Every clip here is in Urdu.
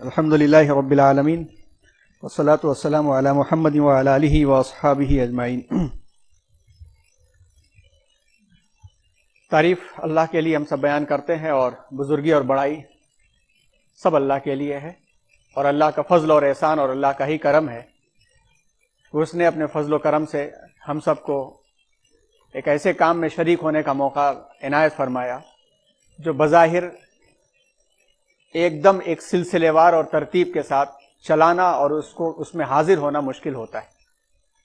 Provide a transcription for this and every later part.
الحمدللہ رب العالمین والصلاة والسلام علی محمد وعلی آلہ واصحابہ اجمعین۔ تعریف اللہ کے لیے ہم سب بیان کرتے ہیں، اور بزرگی اور بڑائی سب اللہ کے لیے ہے، اور اللہ کا فضل اور احسان اور اللہ کا ہی کرم ہے۔ اس نے اپنے فضل و کرم سے ہم سب کو ایک ایسے کام میں شریک ہونے کا موقع عنایت فرمایا جو بظاہر ایک دم ایک سلسلے وار اور ترتیب کے ساتھ چلانا اور اس میں حاضر ہونا مشکل ہوتا ہے۔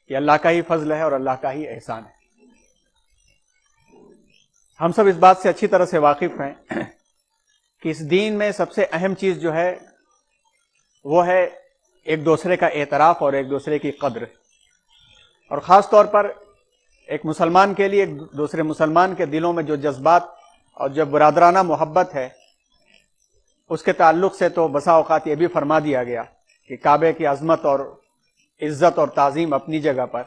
یہ اللہ کا ہی فضل ہے اور اللہ کا ہی احسان ہے۔ ہم سب اس بات سے اچھی طرح سے واقف ہیں کہ اس دین میں سب سے اہم چیز جو ہے وہ ہے ایک دوسرے کا اعتراف اور ایک دوسرے کی قدر، اور خاص طور پر ایک مسلمان کے لیے ایک دوسرے مسلمان کے دلوں میں جو جذبات اور جو برادرانہ محبت ہے، اس کے تعلق سے تو بسا اوقات یہ بھی فرما دیا گیا کہ کعبے کی عظمت اور عزت اور تعظیم اپنی جگہ پر،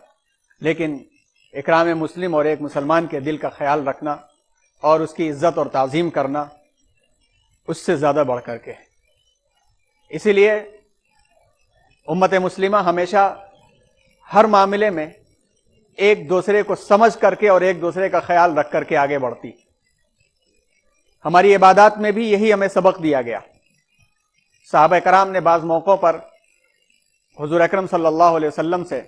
لیکن اکرام مسلم اور ایک مسلمان کے دل کا خیال رکھنا اور اس کی عزت اور تعظیم کرنا اس سے زیادہ بڑھ کر کے۔ اسی لیے امت مسلمہ ہمیشہ ہر معاملے میں ایک دوسرے کو سمجھ کر کے اور ایک دوسرے کا خیال رکھ کر کے آگے بڑھتی۔ ہماری عبادات میں بھی یہی ہمیں سبق دیا گیا۔ صحابہ کرام نے بعض موقعوں پر حضور اکرم صلی اللہ علیہ وسلم سے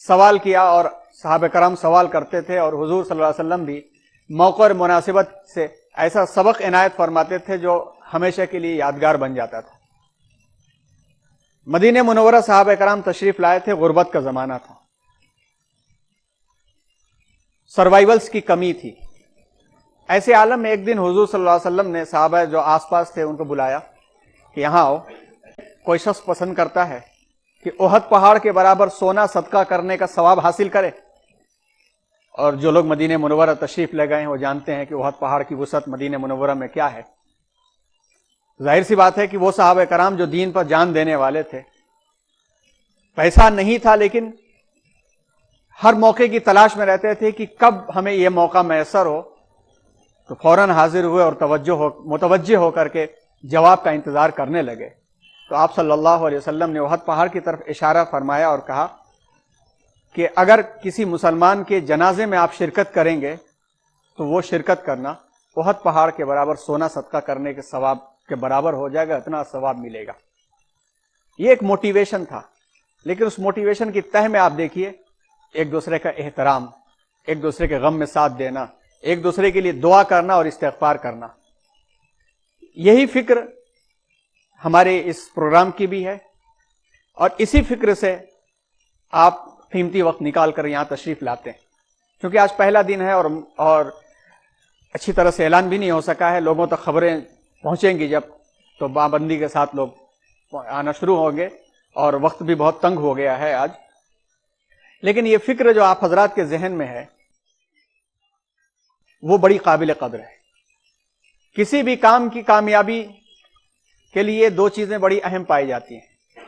سوال کیا، اور صحابہ کرام سوال کرتے تھے، اور حضور صلی اللہ علیہ وسلم بھی موقع اور مناسبت سے ایسا سبق عنایت فرماتے تھے جو ہمیشہ کے لیے یادگار بن جاتا تھا۔ مدینہ منورہ صحابہ کرام تشریف لائے تھے، غربت کا زمانہ تھا، سروائیولز کی کمی تھی۔ ایسے عالم میں ایک دن حضور صلی اللہ علیہ وسلم نے صحابہ جو آس پاس تھے ان کو بلایا کہ یہاں آؤ، کوئی شخص پسند کرتا ہے کہ احد پہاڑ کے برابر سونا صدقہ کرنے کا ثواب حاصل کرے؟ اور جو لوگ مدینہ منورہ تشریف لے گئے ہیں وہ جانتے ہیں کہ احد پہاڑ کی وسعت مدینہ منورہ میں کیا ہے۔ ظاہر سی بات ہے کہ وہ صحابہ کرام جو دین پر جان دینے والے تھے، پیسہ نہیں تھا لیکن ہر موقع کی تلاش میں رہتے تھے کہ کب ہمیں یہ موقع میسر ہو، تو فوراً حاضر ہوئے اور متوجہ ہو کر کے جواب کا انتظار کرنے لگے۔ تو آپ صلی اللہ علیہ وسلم نے احد پہاڑ کی طرف اشارہ فرمایا اور کہا کہ اگر کسی مسلمان کے جنازے میں آپ شرکت کریں گے تو وہ شرکت کرنا احد پہاڑ کے برابر سونا صدقہ کرنے کے ثواب کے برابر ہو جائے گا، اتنا ثواب ملے گا۔ یہ ایک موٹیویشن تھا، لیکن اس موٹیویشن کی تہ میں آپ دیکھیے ایک دوسرے کا احترام، ایک دوسرے کے غم میں ساتھ دینا، ایک دوسرے کے لیے دعا کرنا اور استغفار کرنا۔ یہی فکر ہمارے اس پروگرام کی بھی ہے، اور اسی فکر سے آپ قیمتی وقت نکال کر یہاں تشریف لاتے ہیں۔ کیونکہ آج پہلا دن ہے اور اچھی طرح سے اعلان بھی نہیں ہو سکا ہے، لوگوں تک خبریں پہنچیں گی جب تو پابندی کے ساتھ لوگ آنا شروع ہوں گے، اور وقت بھی بہت تنگ ہو گیا ہے آج۔ لیکن یہ فکر جو آپ حضرات کے ذہن میں ہے وہ بڑی قابل قدر ہے۔ کسی بھی کام کی کامیابی کے لیے دو چیزیں بڑی اہم پائی جاتی ہیں۔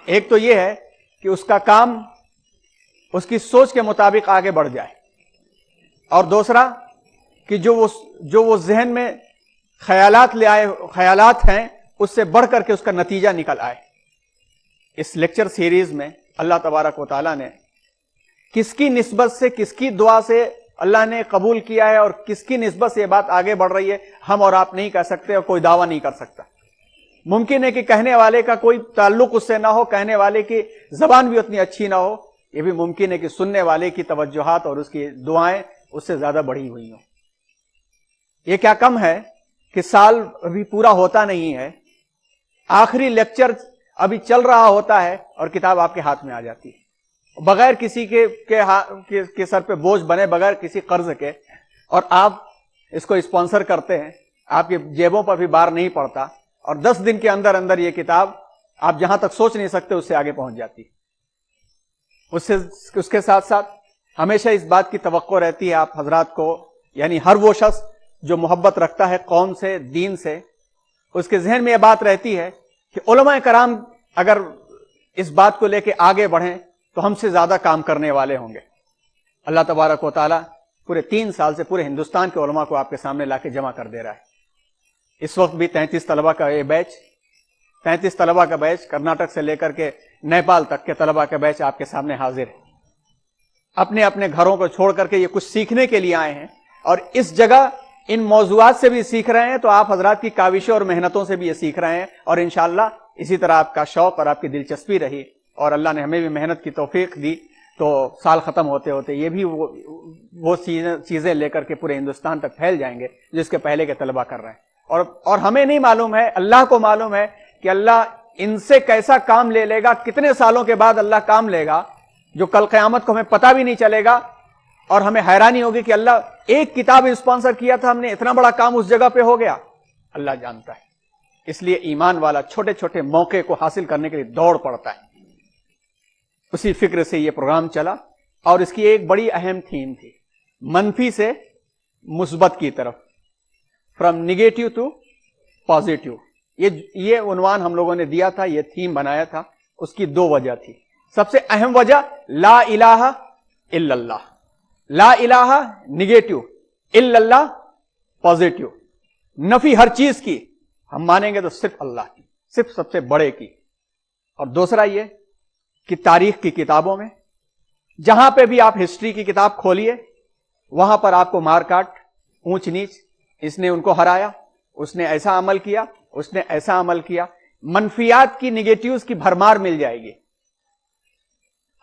ایک تو یہ ہے کہ اس کا کام اس کی سوچ کے مطابق آگے بڑھ جائے، اور دوسرا کہ جو وہ ذہن میں خیالات لے آئے، خیالات ہیں، اس سے بڑھ کر کے اس کا نتیجہ نکل آئے۔ اس لیکچر سیریز میں اللہ تبارک و تعالیٰ نے کس کی نسبت سے، کس کی دعا سے اللہ نے قبول کیا ہے اور کس کی نسبت سے یہ بات آگے بڑھ رہی ہے، ہم اور آپ نہیں کہہ سکتے، اور کوئی دعویٰ نہیں کر سکتا۔ ممکن ہے کہ کہنے والے کا کوئی تعلق اس سے نہ ہو، کہنے والے کی زبان بھی اتنی اچھی نہ ہو، یہ بھی ممکن ہے کہ سننے والے کی توجہات اور اس کی دعائیں اس سے زیادہ بڑھی ہوئی ہوں۔ یہ کیا کم ہے کہ سال ابھی پورا ہوتا نہیں ہے، آخری لیکچر ابھی چل رہا ہوتا ہے اور کتاب آپ کے ہاتھ میں آ جاتی ہے، بغیر کسی کے سر پہ بوجھ بنے، بغیر کسی قرض کے، اور آپ اس کو اسپانسر کرتے ہیں، آپ کی جیبوں پر بھی بار نہیں پڑتا، اور 10 دن کے اندر اندر یہ کتاب آپ جہاں تک سوچ نہیں سکتے اس سے آگے پہنچ جاتی۔ اس کے ساتھ ساتھ ہمیشہ اس بات کی توقع رہتی ہے آپ حضرات کو، یعنی ہر وہ شخص جو محبت رکھتا ہے قوم سے، دین سے، اس کے ذہن میں یہ بات رہتی ہے کہ علماء کرام اگر اس بات کو لے کے آگے بڑھیں تو ہم سے زیادہ کام کرنے والے ہوں گے۔ اللہ تبارک و تعالیٰ پورے 3 سال سے پورے ہندوستان کے علماء کو آپ کے سامنے لا کے جمع کر دے رہا ہے۔ اس وقت بھی 33 طلبہ کا یہ بیچ 33 طلبہ کا بیچ کرناٹک سے لے کر کے نیپال تک کے طلبہ کا بیچ آپ کے سامنے حاضر ہے. اپنے اپنے گھروں کو چھوڑ کر کے یہ کچھ سیکھنے کے لیے آئے ہیں اور اس جگہ ان موضوعات سے بھی سیکھ رہے ہیں. تو آپ حضرات کی کاوشوں اور محنتوں سے بھی یہ سیکھ رہے ہیں اور انشاءاللہ اسی طرح آپ کا شوق اور آپ کی دلچسپی رہی اور اللہ نے ہمیں بھی محنت کی توفیق دی تو سال ختم ہوتے ہوتے یہ بھی وہ چیزیں لے کر کے پورے ہندوستان تک پھیل جائیں گے جس کے پہلے کے طلبہ کر رہے ہیں. اور ہمیں نہیں معلوم ہے, اللہ کو معلوم ہے کہ اللہ ان سے کیسا کام لے لے گا, کتنے سالوں کے بعد اللہ کام لے گا جو کل قیامت کو ہمیں پتہ بھی نہیں چلے گا. اور ہمیں حیرانی ہوگی کہ اللہ ایک کتاب اسپانسر کیا تھا, ہم نے اتنا بڑا کام اس جگہ پہ ہو گیا. اللہ جانتا ہے. اس لیے ایمان والا چھوٹے چھوٹے موقع کو حاصل کرنے کے لیے دوڑ پڑتا ہے. اسی فکر سے یہ پروگرام چلا اور اس کی ایک بڑی اہم تھیم تھی, منفی سے مثبت کی طرف, فرام نیگیٹو ٹو پازیٹو. یہ عنوان ہم لوگوں نے دیا تھا, یہ تھیم بنایا تھا. اس کی دو وجہ تھی. سب سے اہم وجہ لا الہ الا اللہ. لا الہ نیگیٹو, الا اللہ پازیٹو. نفی ہر چیز کی ہم مانیں گے تو صرف اللہ کی, صرف سب سے بڑے کی. اور دوسرا یہ کہ تاریخ کی کتابوں میں جہاں پہ بھی آپ ہسٹری کی کتاب کھولیے وہاں پر آپ کو مار کاٹ, اونچ نیچ, اس نے ان کو ہرایا, اس نے ایسا عمل کیا, اس نے ایسا عمل کیا, منفیات کی, نیگیٹیوز کی بھرمار مل جائے گی.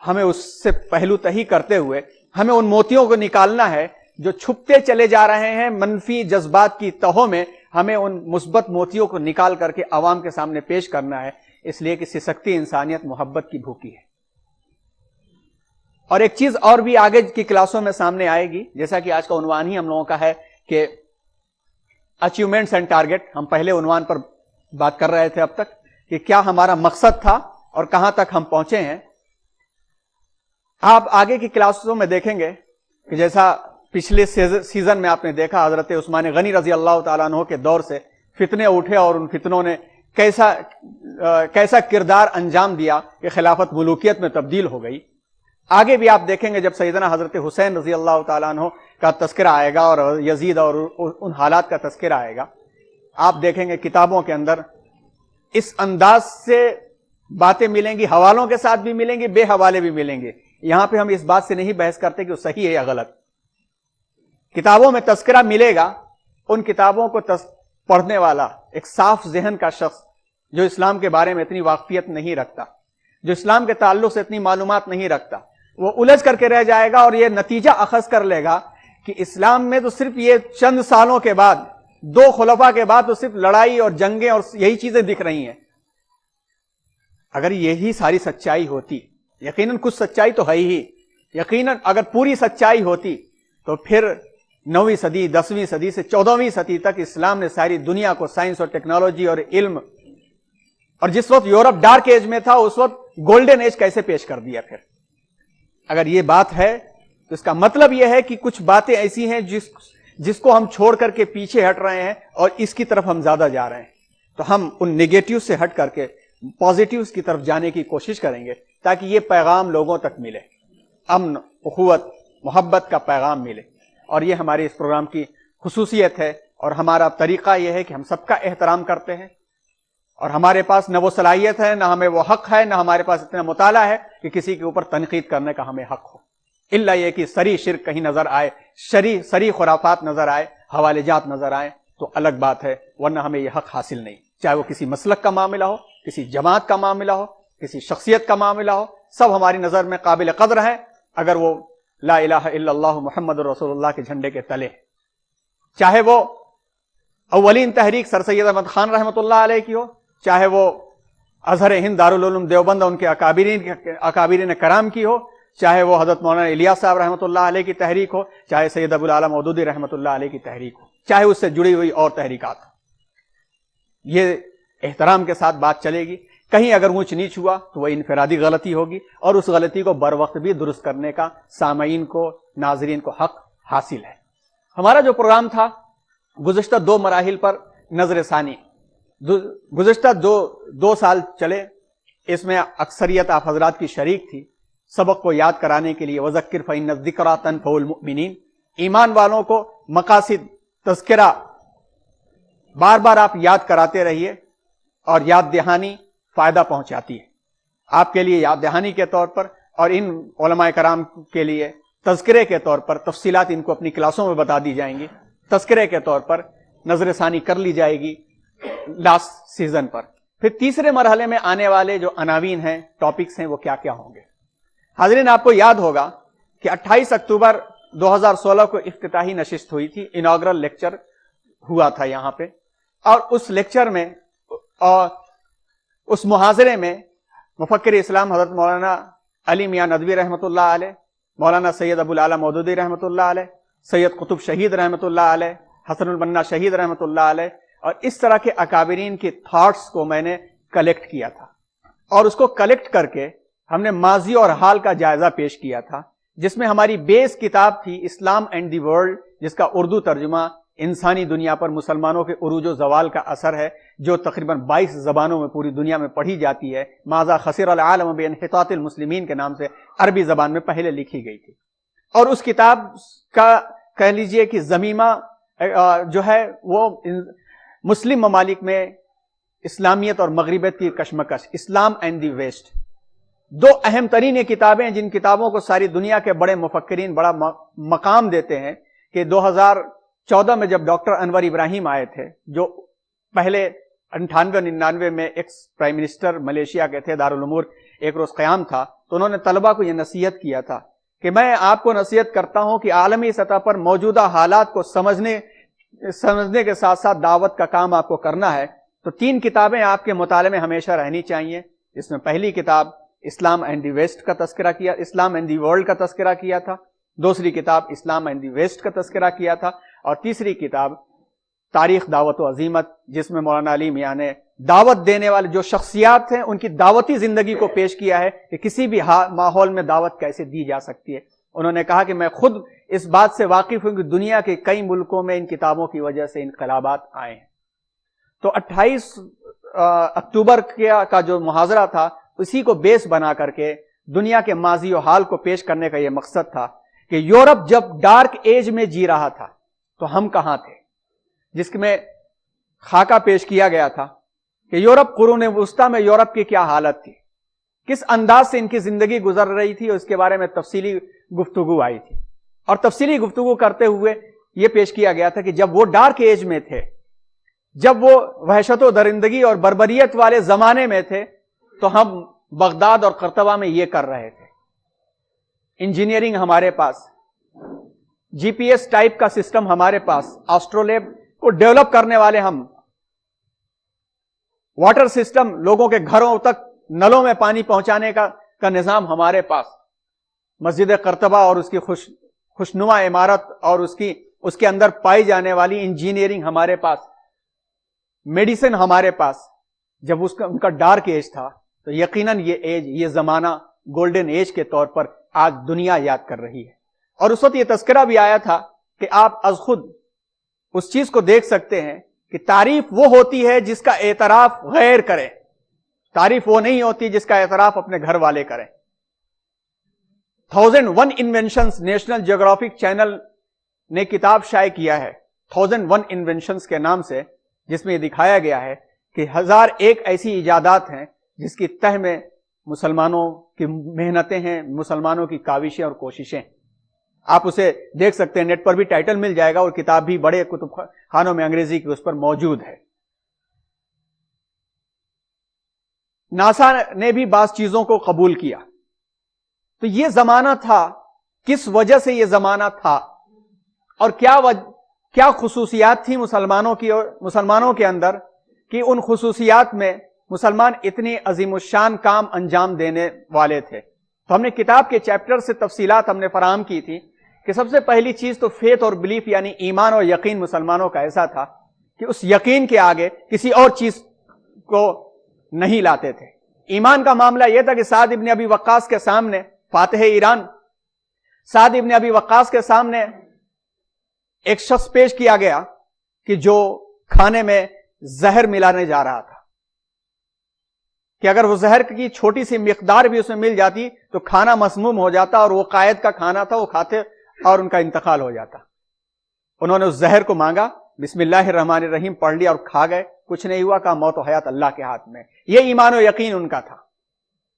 ہمیں اس سے پہلو تہی کرتے ہوئے ہمیں ان موتیوں کو نکالنا ہے جو چھپتے چلے جا رہے ہیں منفی جذبات کی تہوں میں. ہمیں ان مثبت موتیوں کو نکال کر کے عوام کے سامنے پیش کرنا ہے, اس لیے کہ سسکتی انسانیت محبت کی بھوکی ہے. اور ایک چیز اور بھی آگے کی کلاسوں میں سامنے آئے گی, جیسا کہ آج کا عنوان ہی ہم لوگوں کا ہے کہ اچیومنٹس اینڈ ٹارگٹ. ہم پہلے عنوان پر بات کر رہے تھے اب تک کہ کیا ہمارا مقصد تھا اور کہاں تک ہم پہنچے ہیں. آپ آگے کی کلاسوں میں دیکھیں گے کہ جیسا پچھلے سیزن میں آپ نے دیکھا حضرت عثمان غنی رضی اللہ تعالیٰ عنہ کے دور سے فتنے اٹھے اور ان فتنوں نے کیسا کردار انجام دیا کہ خلافت ملوکیت میں تبدیل ہو گئی. آگے بھی آپ دیکھیں گے جب سیدنا حضرت حسین رضی اللہ تعالیٰ عنہ کا تذکرہ آئے گا اور یزید اور ان حالات کا تذکرہ آئے گا, آپ دیکھیں گے کتابوں کے اندر اس انداز سے باتیں ملیں گی, حوالوں کے ساتھ بھی ملیں گی, بے حوالے بھی ملیں گے. یہاں پہ ہم اس بات سے نہیں بحث کرتے کہ وہ صحیح ہے یا غلط. کتابوں میں تذکرہ ملے گا, ان کتابوں کو پڑھنے والا ایک صاف ذہن کا شخص جو اسلام کے بارے میں اتنی واقفیت نہیں رکھتا, جو اسلام کے تعلق سے اتنی معلومات نہیں رکھتا, وہ الجھ کر کے رہ جائے گا اور یہ نتیجہ اخذ کر لے گا کہ اسلام میں تو صرف یہ چند سالوں کے بعد, 2 خلفاء کے بعد تو صرف لڑائی اور جنگیں اور یہی چیزیں دکھ رہی ہیں. اگر یہی ساری سچائی ہوتی, یقیناً کچھ سچائی تو ہے ہی, یقیناً اگر پوری سچائی ہوتی تو پھر 9ویں صدی 10ویں صدی سے 14ویں صدی تک اسلام نے ساری دنیا کو سائنس اور ٹیکنالوجی اور علم, اور جس وقت یورپ ڈارک ایج میں تھا اس وقت گولڈن ایج کیسے پیش کر دیا. پھر اگر یہ بات ہے تو اس کا مطلب یہ ہے کہ کچھ باتیں ایسی ہیں جس کو ہم چھوڑ کر کے پیچھے ہٹ رہے ہیں اور اس کی طرف ہم زیادہ جا رہے ہیں. تو ہم ان نیگیٹیو سے ہٹ کر کے پازیٹیوز کی طرف جانے کی کوشش کریں گے تاکہ یہ پیغام لوگوں تک ملے, امن, اخوت, محبت کا پیغام ملے. اور یہ ہماری اس پروگرام کی خصوصیت ہے اور ہمارا طریقہ یہ ہے کہ ہم سب کا احترام کرتے ہیں اور ہمارے پاس نہ وہ صلاحیت ہے, نہ ہمیں وہ حق ہے, نہ ہمارے پاس اتنا مطالعہ ہے کہ کسی کے اوپر تنقید کرنے کا ہمیں حق ہو. الا یہ کہ سری شرک کہیں نظر آئے, سری خرافات نظر آئے, حوالے جات نظر آئے تو الگ بات ہے, ورنہ ہمیں یہ حق حاصل نہیں. چاہے وہ کسی مسلک کا معاملہ ہو, کسی جماعت کا معاملہ ہو, کسی شخصیت کا معاملہ ہو, سب ہماری نظر میں قابل قدر ہیں اگر وہ لا الہ الا اللہ محمد رسول اللہ کے جھنڈے کے تلے. چاہے وہ اولین تحریک سر سید احمد خان رحمۃ اللہ علیہ کی ہو, چاہے وہ ازہر ہند دارالعلوم دیوبند ان کے اکابرین کرام کی ہو, چاہے وہ حضرت مولانا الیاس صاحب رحمۃ اللہ علیہ کی تحریک ہو, چاہے سید ابو العالی مودودی رحمۃ اللہ علیہ کی تحریک ہو, چاہے اس سے جڑی ہوئی اور تحریکات ہو. یہ احترام کے ساتھ بات چلے گی. کہیں اگر اونچ نیچ ہوا تو وہ انفرادی غلطی ہوگی اور اس غلطی کو بر وقت بھی درست کرنے کا سامعین کو, ناظرین کو حق حاصل ہے. ہمارا جو پروگرام تھا گزشتہ 2 مراحل پر نظر ثانی, گزشتہ 2 سال چلے. اس میں اکثریت آپ حضرات کی شریک تھی. سبق کو یاد کرانے کے لیے وذکر فإن الذکریٰ تنفع المؤمنین, ایمان والوں کو مقاصد تذکرہ بار بار آپ یاد کراتے رہیے اور یاد دہانی فائدہ پہنچاتی ہے. آپ کے لیے یاد دہانی کے طور پر اور ان علماء کرام کے لیے تذکرے کے طور پر تفصیلات ان کو اپنی کلاسوں میں بتا دی جائیں گی. تذکرے کے طور پر نظر ثانی کر لی جائے گی لاسٹ سیزن پر. پھر تیسرے مرحلے میں آنے والے جو عناوین ہیں، ٹاپکس ہیں، وہ کیا کیا ہوں گے. حاضرین، آپ کو یاد ہوگا کہ 28 اکتوبر 2016 کو افتتاحی نشست ہوئی تھی، اناگرل لیکچر ہوا تھا یہاں پہ، اور اس لیکچر میں اور اس محاضرے میں مفکر اسلام حضرت مولانا علی میاں ندوی رحمۃ اللہ علیہ، مولانا سید ابو العلا مودودی رحمۃ اللہ علیہ، سید قطب شہید رحمۃ اللہ علیہ، حسن البنا شہید رحمۃ اللہ علیہ، اور اس طرح کے اکابرین کی تھاٹس کو میں نے کلیکٹ کیا تھا. اور اس کو کلیکٹ کر کے ہم نے ماضی اور حال کا جائزہ پیش کیا تھا، جس میں ہماری بیس کتاب تھی اسلام اینڈ دی ورلڈ، جس کا اردو ترجمہ انسانی دنیا پر مسلمانوں کے عروج و زوال کا اثر ہے، جو تقریباً 22 زبانوں میں پوری دنیا میں پڑھی جاتی ہے. ماذا خسر العالم بانحطاط المسلمین کے نام سے عربی زبان میں پہلے لکھی گئی تھی. اور اس کتاب کا کہہ لیجئے کہ زمینہ جو ہے وہ مسلم ممالک میں اسلامیت اور مغربیت کی کشمکش، اسلام اینڈ دی ویسٹ، دو اہم ترین کتابیں جن کتابوں کو ساری دنیا کے بڑے مفکرین بڑا مقام دیتے ہیں. کہ 2014 میں جب ڈاکٹر انور ابراہیم آئے تھے، جو پہلے 98-99 میں ایکس پرائم منسٹر ملیشیا کے تھے، دارالامور ایک روز قیام تھا، تو انہوں نے طلبہ کو یہ نصیحت کیا تھا کہ میں آپ کو نصیحت کرتا ہوں کہ عالمی سطح پر موجودہ حالات کو سمجھنے کے ساتھ ساتھ دعوت کا کام آپ کو کرنا ہے. تو 3 کتابیں آپ کے مطالعے میں ہمیشہ رہنی چاہیے. اس میں پہلی کتاب اسلام اینڈ دی ویسٹ کا تذکرہ کیا، اسلام اینڈ دی ورلڈ کا تذکرہ کیا تھا. دوسری کتاب اسلام اینڈ دی ویسٹ کا تذکرہ کیا تھا. اور تیسری کتاب تاریخ دعوت و عظیمت، جس میں مولانا علی میاں نے دعوت دینے والے جو شخصیات ہیں ان کی دعوتی زندگی کو پیش کیا ہے کہ کسی بھی ماحول میں دعوت کیسے دی جا سکتی ہے. انہوں نے کہا کہ میں خود اس بات سے واقف ہوں کہ دنیا کے کئی ملکوں میں ان کتابوں کی وجہ سے انقلابات آئے ہیں. تو 28 اکتوبر کا جو محاضرہ تھا، اسی کو بیس بنا کر کے دنیا کے ماضی و حال کو پیش کرنے کا یہ مقصد تھا کہ یورپ جب ڈارک ایج میں جی رہا تھا تو ہم کہاں تھے، جس میں خاکہ پیش کیا گیا تھا کہ یورپ قرون وسطیٰ میں یورپ کی کیا حالت تھی، کس انداز سے ان کی زندگی گزر رہی تھی، اور اس کے بارے میں تفصیلی گفتگو آئی تھی. اور تفصیلی گفتگو کرتے ہوئے یہ پیش کیا گیا تھا کہ جب وہ ڈارک ایج میں تھے، جب وہ وحشت و درندگی اور بربریت والے زمانے میں تھے، تو ہم بغداد اور قرطبہ میں یہ کر رہے تھے. انجینئرنگ ہمارے پاس، جی پی ایس ٹائپ کا سسٹم ہمارے پاس، آسٹرولیب کو ڈیولپ کرنے والے ہم، واٹر سسٹم، لوگوں کے گھروں تک نلوں میں پانی پہنچانے کا نظام ہمارے پاس، مسجد قرطبہ اور اس کی خوشنما عمارت اور اس کے اندر پائی جانے والی انجینئرنگ ہمارے پاس، میڈیسن ہمارے پاس. جب ان کا ڈارک ایج تھا تو یقیناً یہ زمانہ گولڈن ایج کے طور پر آج دنیا یاد کر رہی ہے. اور اس وقت یہ تذکرہ بھی آیا تھا کہ آپ از خود اس چیز کو دیکھ سکتے ہیں کہ تعریف وہ ہوتی ہے جس کا اعتراف غیر کرے، تعریف وہ نہیں ہوتی جس کا اعتراف اپنے گھر والے کریں. 1001 انوینشنز نیشنل جیوگرافک چینل نے کتاب شائع کیا ہے 1001 انوینشنز کے نام سے، جس میں یہ دکھایا گیا ہے کہ 1001 ایسی ایجادات ہیں جس کی تہ میں مسلمانوں کی محنتیں ہیں، مسلمانوں کی کاوشیں اور کوششیں. آپ اسے دیکھ سکتے ہیں، نیٹ پر بھی ٹائٹل مل جائے گا، اور کتاب بھی بڑے کتب خانوں میں انگریزی کی اس پر موجود ہے. ناسا نے بھی بعض چیزوں کو قبول کیا. تو یہ زمانہ تھا، کس وجہ سے یہ زمانہ تھا، اور کیا خصوصیات تھی مسلمانوں کے اندر کہ ان خصوصیات میں مسلمان اتنی عظیم الشان کام انجام دینے والے تھے. تو ہم نے کتاب کے چیپٹر سے تفصیلات ہم نے فراہم کی تھی کہ سب سے پہلی چیز تو فیتھ اور بلیف، یعنی ایمان اور یقین مسلمانوں کا ایسا تھا کہ اس یقین کے آگے کسی اور چیز کو نہیں لاتے تھے. ایمان کا معاملہ یہ تھا کہ سعد ابن ابی وقاص کے سامنے، فاتح ایران سعد ابن ابی وقاص کے سامنے ایک شخص پیش کیا گیا کہ جو کھانے میں زہر ملانے جا رہا تھا، کہ اگر وہ زہر کی چھوٹی سی مقدار بھی اس میں مل جاتی تو کھانا مسموم ہو جاتا، اور وہ قائد کا کھانا تھا، وہ کھاتے اور ان کا انتقال ہو جاتا. انہوں نے اس زہر کو مانگا، بسم اللہ الرحمن الرحیم پڑھ لیا اور کھا گئے، کچھ نہیں ہوا، کہا موت و حیات اللہ کے ہاتھ میں. یہ ایمان و یقین ان کا تھا.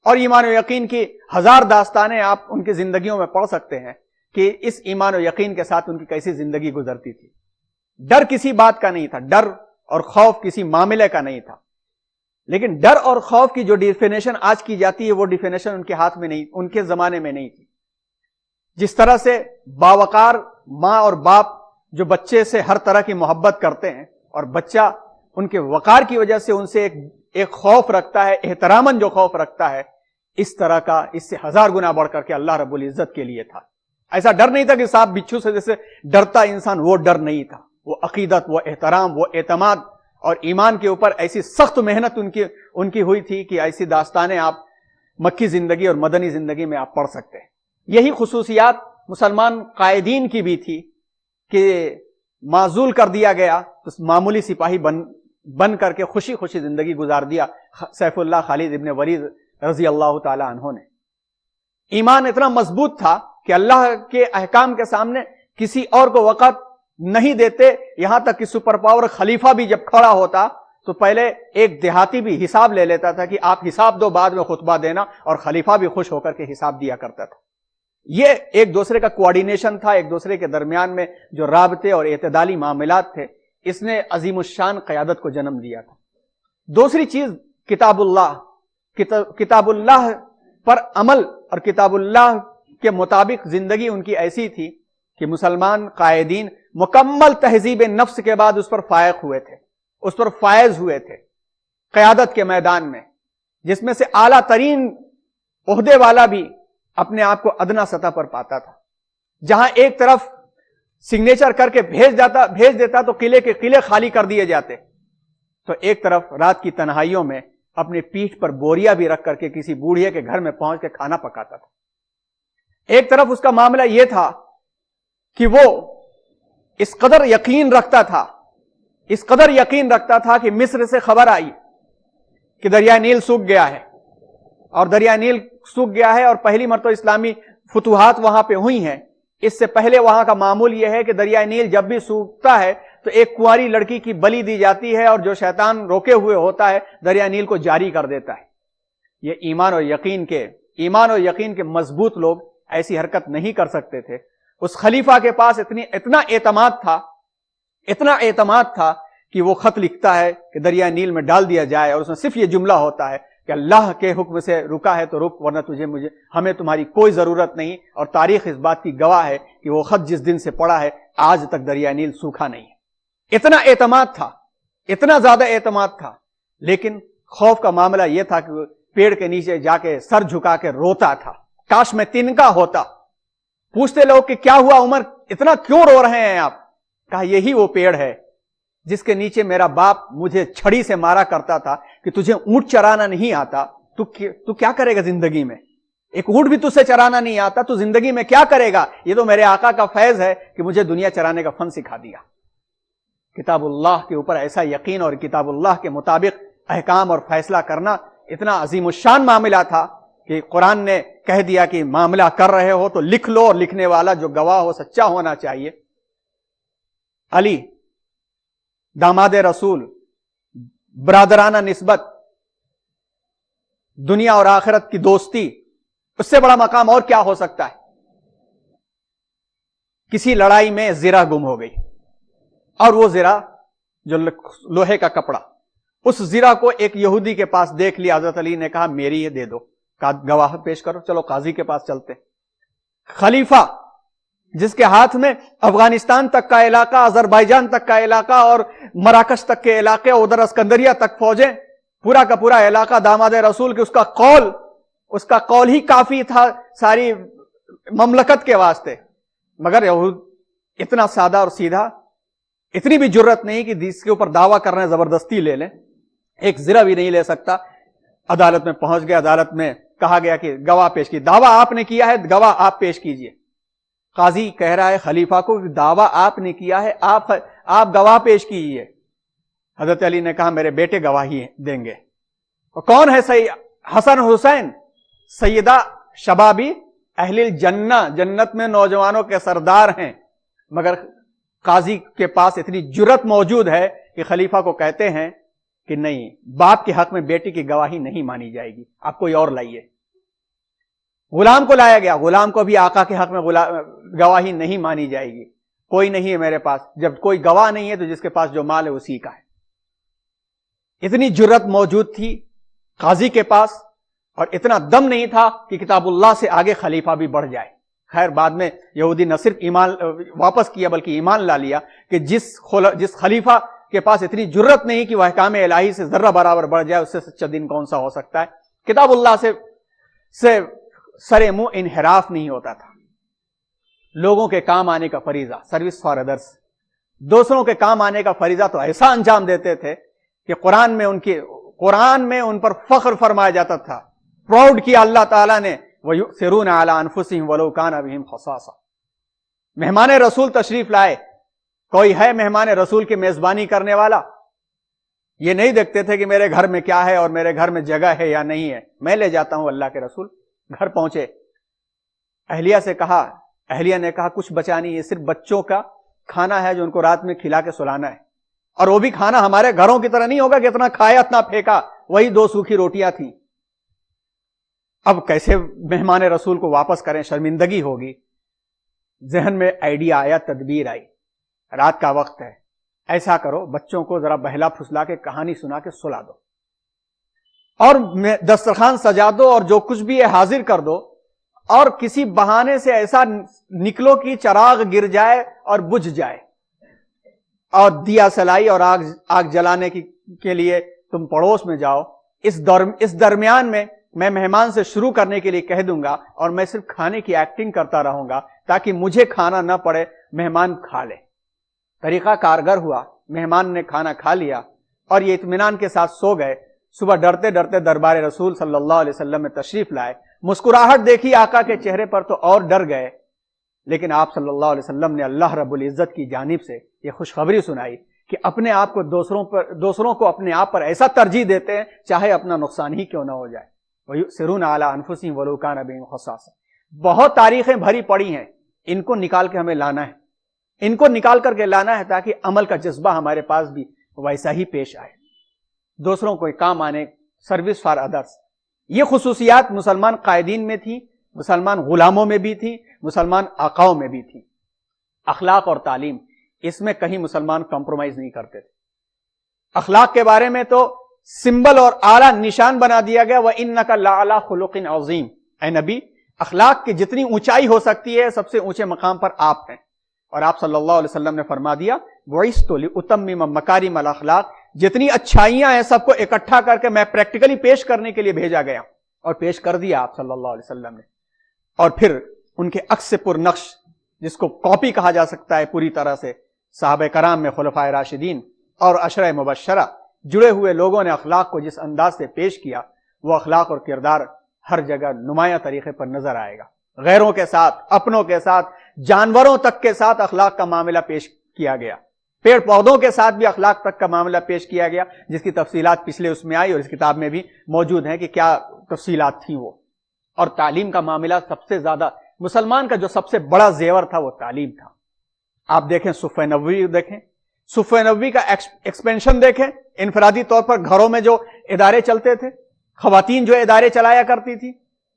اور ایمان و یقین کی ہزار داستانیں آپ ان کی زندگیوں میں پڑھ سکتے ہیں کہ اس ایمان و یقین کے ساتھ ان کی کیسی زندگی گزرتی تھی. ڈر کسی بات کا نہیں تھا، ڈر اور خوف کسی معاملے کا نہیں تھا. لیکن ڈر اور خوف کی جو ڈیفینیشن آج کی جاتی ہے وہ ڈیفینیشن ان کے ہاتھ میں نہیں، ان کے زمانے میں نہیں تھی. جس طرح سے باوقار ماں اور باپ جو بچے سے ہر طرح کی محبت کرتے ہیں اور بچہ ان کے وقار کی وجہ سے ان سے ایک خوف رکھتا ہے، احتراماً جو خوف رکھتا ہے، اس طرح کا اس سے ہزار گنا بڑھ کر کے اللہ رب العزت کے لیے تھا. ایسا ڈر نہیں تھا کہ سانپ بچھو سے جیسے ڈرتا انسان، وہ ڈر نہیں تھا. وہ عقیدت، وہ احترام، وہ اعتماد اور ایمان کے اوپر ایسی سخت محنت ان کی ہوئی تھی کہ ایسی داستانیں آپ مکی زندگی اور مدنی زندگی میں آپ پڑھ سکتے ہیں. یہی خصوصیات مسلمان قائدین کی بھی تھی کہ معزول کر دیا گیا تو معمولی سپاہی بن کر کے خوشی خوشی زندگی گزار دیا سیف اللہ خالد ابن ولید رضی اللہ تعالی عنہ نے. ایمان اتنا مضبوط تھا کہ اللہ کے احکام کے سامنے کسی اور کو وقت نہیں دیتے. یہاں تک کہ سپر پاور خلیفہ بھی جب کھڑا ہوتا تو پہلے ایک دیہاتی بھی حساب لے لیتا تھا کہ آپ حساب دو، بعد میں خطبہ دینا، اور خلیفہ بھی خوش ہو کر کے حساب دیا کرتا تھا. یہ ایک دوسرے کا کوآرڈینیشن تھا، ایک دوسرے کے درمیان میں جو رابطے اور اعتدالی معاملات تھے، اس نے عظیم الشان قیادت کو جنم دیا تھا. دوسری چیز کتاب اللہ، کتاب اللہ پر عمل اور کتاب اللہ کے مطابق زندگی ان کی ایسی تھی کہ مسلمان قائدین مکمل تہذیب نفس کے بعد اس پر فائق ہوئے تھے، اس پر فائز ہوئے تھے قیادت کے میدان میں، جس میں سے اعلیٰ ترین عہدے والا بھی اپنے آپ کو ادنا سطح پر پاتا تھا. جہاں ایک طرف سگنیچر کر کے بھیج دیتا تو قلعے کے قلعے خالی کر دیے جاتے، تو ایک طرف رات کی تنہائیوں میں اپنی پیٹھ پر بوریا بھی رکھ کر کے کسی بوڑھے کے گھر میں پہنچ کے کھانا پکاتا تھا. ایک طرف اس کا معاملہ یہ تھا کہ وہ اس قدر یقین رکھتا تھا کہ مصر سے خبر آئی کہ دریائے نیل سوکھ گیا ہے، اور دریائے نیل سوکھ گیا ہے اور پہلی مرتبہ اسلامی فتوحات وہاں پہ ہوئی ہیں. اس سے پہلے وہاں کا معمول یہ ہے کہ دریائے نیل جب بھی سوکھتا ہے تو ایک کنواری لڑکی کی بلی دی جاتی ہے، اور جو شیطان روکے ہوئے ہوتا ہے دریائے نیل کو جاری کر دیتا ہے. یہ ایمان اور یقین کے مضبوط لوگ ایسی حرکت نہیں کر سکتے تھے. اس خلیفہ کے پاس اتنا اعتماد تھا کہ وہ خط لکھتا ہے کہ دریائے نیل میں ڈال دیا جائے، اور اس میں صرف یہ جملہ ہوتا ہے کہ اللہ کے حکم سے رکا ہے تو رک، ورنہ ہمیں تمہاری کوئی ضرورت نہیں. اور تاریخ اس بات کی گواہ ہے کہ وہ خط جس دن سے پڑا ہے آج تک دریائے نیل سوکھا نہیں ہے. اتنا اعتماد تھا، اتنا زیادہ اعتماد تھا. لیکن خوف کا معاملہ یہ تھا کہ پیڑ کے نیچے جا کے سر جھکا کے روتا تھا، کاش میں تنکا ہوتا. پوچھتے لوگ کہ کیا ہوا عمر، اتنا کیوں رو رہے ہیں آپ؟ کہا یہی وہ پیڑ ہے جس کے نیچے میرا باپ مجھے چھڑی سے مارا کرتا تھا کہ تجھے اونٹ چرانا نہیں آتا تو کیا کرے گا زندگی میں؟ ایک اونٹ بھی تجھ سے چرانا نہیں آتا تو زندگی میں کیا کرے گا؟ یہ تو میرے آقا کا فیض ہے کہ مجھے دنیا چرانے کا فن سکھا دیا. کتاب اللہ کے اوپر ایسا یقین اور کتاب اللہ کے مطابق احکام اور فیصلہ کرنا اتنا عظیم الشان معاملہ تھا کہ قرآن نے کہہ دیا کہ معاملہ کر رہے ہو تو لکھ لو، اور لکھنے والا جو گواہ ہو سچا ہونا چاہیے. علی داماد رسول، برادرانہ نسبت، دنیا اور آخرت کی دوستی، اس سے بڑا مقام اور کیا ہو سکتا ہے؟ کسی لڑائی میں زرہ گم ہو گئی، اور وہ زرہ جو لوہے کا کپڑا، اس زرہ کو ایک یہودی کے پاس دیکھ لیا. حضرت علی نے کہا میری یہ دے دو، گواہ پیش کرو، چلو قاضی کے پاس چلتے. خلیفہ جس کے ہاتھ میں افغانستان تک کا علاقہ، آذربائیجان تک کا علاقہ اور مراکش تک کے علاقے، ادھر اسکندریہ تک فوجیں، پورا کا پورا علاقہ داماد رسول کے، اس کا قول ہی کافی تھا ساری مملکت کے واسطے. مگر یہود اتنا سادہ اور سیدھا، اتنی بھی جرت نہیں کہ جس کے اوپر دعویٰ کرنے زبردستی لے لیں، ایک زرہ بھی نہیں لے سکتا. عدالت میں پہنچ گئے، عدالت میں کہا گیا کہ گواہ پیش کی، دعویٰ آپ نے کیا ہے، گواہ آپ پیش کیجئے. قاضی کہہ رہا ہے خلیفہ کو کہ دعویٰ آپ نے کیا ہے، آپ گواہ پیش کیجئے. حضرت علی نے کہا میرے بیٹے گواہی دیں گے. اور کون ہے حسن حسین، سیدہ شبابی اہل الجنہ، جنت میں نوجوانوں کے سردار ہیں. مگر قاضی کے پاس اتنی جرت موجود ہے کہ خلیفہ کو کہتے ہیں کہ نہیں، باپ کے حق میں بیٹی کی گواہی نہیں مانی جائے گی، آپ کوئی اور لائیے۔ غلام کو لایا گیا، غلام کو بھی آقا کے حق میں گواہی نہیں مانی جائے گی، کوئی نہیں ہے میرے پاس، جب کوئی گواہ نہیں ہے تو جس کے پاس جو مال ہے اسی کا ہے۔ اتنی جرت موجود تھی قاضی کے پاس، اور اتنا دم نہیں تھا کہ کتاب اللہ سے آگے خلیفہ بھی بڑھ جائے۔ خیر بعد میں یہودی نہ صرف ایمان واپس کیا بلکہ ایمان لا لیا کہ جس خلیفہ کے پاس اتنی جرت نہیں کہ وہ احکام الہی سے ذرہ برابر بڑھ جائے، اس سے سچا دین کون سا ہو سکتا ہے۔ کتاب اللہ سے سر منہ انحراف نہیں ہوتا تھا۔ لوگوں کے کام آنے کا فریضہ، سروس فار ادرس، دوسروں کے کام آنے کا فریضہ تو ایسا انجام دیتے تھے کہ قرآن میں ان پر فخر فرمایا جاتا تھا، پراؤڈ کیا اللہ تعالیٰ نے، وَيُؤْثِرُونَ عَلَىٰ أَنفُسِهِمْ وَلَوْ كَانَ بِهِمْ خَصَاصَةٌ۔ مہمان رسول تشریف لائے، کوئی ہے مہمان رسول کی میزبانی کرنے والا؟ یہ نہیں دیکھتے تھے کہ میرے گھر میں کیا ہے اور میرے گھر میں جگہ ہے یا نہیں ہے، میں لے جاتا ہوں اللہ کے رسول۔ گھر پہنچے، اہلیہ سے کہا، اہلیہ نے کہا کچھ بچا نہیں، یہ صرف بچوں کا کھانا ہے جو ان کو رات میں کھلا کے سلانا ہے، اور وہ بھی کھانا ہمارے گھروں کی طرح نہیں ہوگا کہ اتنا کھایا اتنا پھینکا، وہی 2 سوکھی روٹیاں تھیں۔ اب کیسے مہمان رسول کو واپس کریں، شرمندگی ہوگی۔ ذہن میں آئیڈیا آیا، تدبیر آئی، رات کا وقت ہے، ایسا کرو بچوں کو ذرا بہلا پھسلا کے کہانی سنا کے سلا دو، اور دسترخوان سجا دو، اور جو کچھ بھی ہے حاضر کر دو، اور کسی بہانے سے ایسا نکلو کہ چراغ گر جائے اور بجھ جائے، اور دیا سلائی اور آگ جلانے کے لیے تم پڑوس میں جاؤ۔ اس درمیان میں مہمان سے شروع کرنے کے لیے کہہ دوں گا، اور میں صرف کھانے کی ایکٹنگ کرتا رہوں گا تاکہ مجھے کھانا نہ پڑے، مہمان کھا لے۔ طریقہ کارگر ہوا، مہمان نے کھانا کھا لیا اور یہ اطمینان کے ساتھ سو گئے۔ صبح ڈرتے ڈرتے دربار رسول صلی اللہ علیہ وسلم میں تشریف لائے، مسکراہٹ دیکھی آقا کے چہرے پر تو اور ڈر گئے، لیکن آپ صلی اللہ علیہ وسلم نے اللہ رب العزت کی جانب سے یہ خوشخبری سنائی کہ اپنے آپ کو دوسروں کو اپنے آپ پر ایسا ترجیح دیتے ہیں چاہے اپنا نقصان ہی کیوں نہ ہو جائے۔ وَيُؤْثِرُونَ عَلَىٰ أَنفُسِهِمْ وَلَوْ كَانَ بِهِمْ خَصَاصَةٌ۔ بہت تاریخیں بھری پڑی ہیں، ان کو نکال کے ہمیں لانا ہے، ان کو نکال کر کے لانا ہے تاکہ عمل کا جذبہ ہمارے پاس بھی ویسا ہی پیش آئے، دوسروں کو کام آنے، سروس فار ادرس۔ یہ خصوصیات مسلمان قائدین میں تھی، مسلمان غلاموں میں بھی تھی، مسلمان آقاؤں میں بھی تھی۔ اخلاق اور تعلیم، اس میں کہیں مسلمان کمپرومائز نہیں کرتے تھے۔ اخلاق کے بارے میں تو سمبل اور اعلیٰ نشان بنا دیا گیا، وَإِنَّكَ لَعَلَىٰ خُلُقٍ عَظِيمٍ۔ اے نبی، اخلاق کی جتنی اونچائی ہو سکتی ہے سب سے اونچے مقام پر آپ ہیں، اور آپ صلی اللہ علیہ وسلم نے فرما دیا بُعِثْتُ لِأُتَمِّمَ مَكَارِمَ الْأَخْلَاقِ، جتنی اچھائیاں ہیں سب کو اکٹھا کر کے میں پریکٹیکلی پیش کرنے کے لیے بھیجا گیا، اور پیش کر دیا آپ صلی اللہ علیہ وسلم نے۔ اور پھر ان کے عکس پر نقش، جس کو کاپی کہا جا سکتا ہے پوری طرح سے، صحابہ کرام میں خلفائے راشدین اور عشرہ مبشرہ جڑے ہوئے لوگوں نے اخلاق کو جس انداز سے پیش کیا، وہ اخلاق اور کردار ہر جگہ نمایاں طریقے پر نظر آئے گا۔ غیروں کے ساتھ، اپنوں کے ساتھ، جانوروں تک کے ساتھ اخلاق کا معاملہ پیش کیا گیا، پیڑ پودوں کے ساتھ بھی اخلاق تک کا معاملہ پیش کیا گیا، جس کی تفصیلات پچھلے اس میں آئی اور اس کتاب میں بھی موجود ہیں کہ کیا تفصیلات تھیں وہ۔ اور تعلیم کا معاملہ سب سے زیادہ، مسلمان کا جو سب سے بڑا زیور تھا وہ تعلیم تھا۔ آپ دیکھیں صفحہ نبوی، دیکھیں صفحہ نبوی کا ایکسپینشن دیکھیں، انفرادی طور پر گھروں میں جو ادارے چلتے تھے، خواتین جو ادارے چلایا کرتی تھی،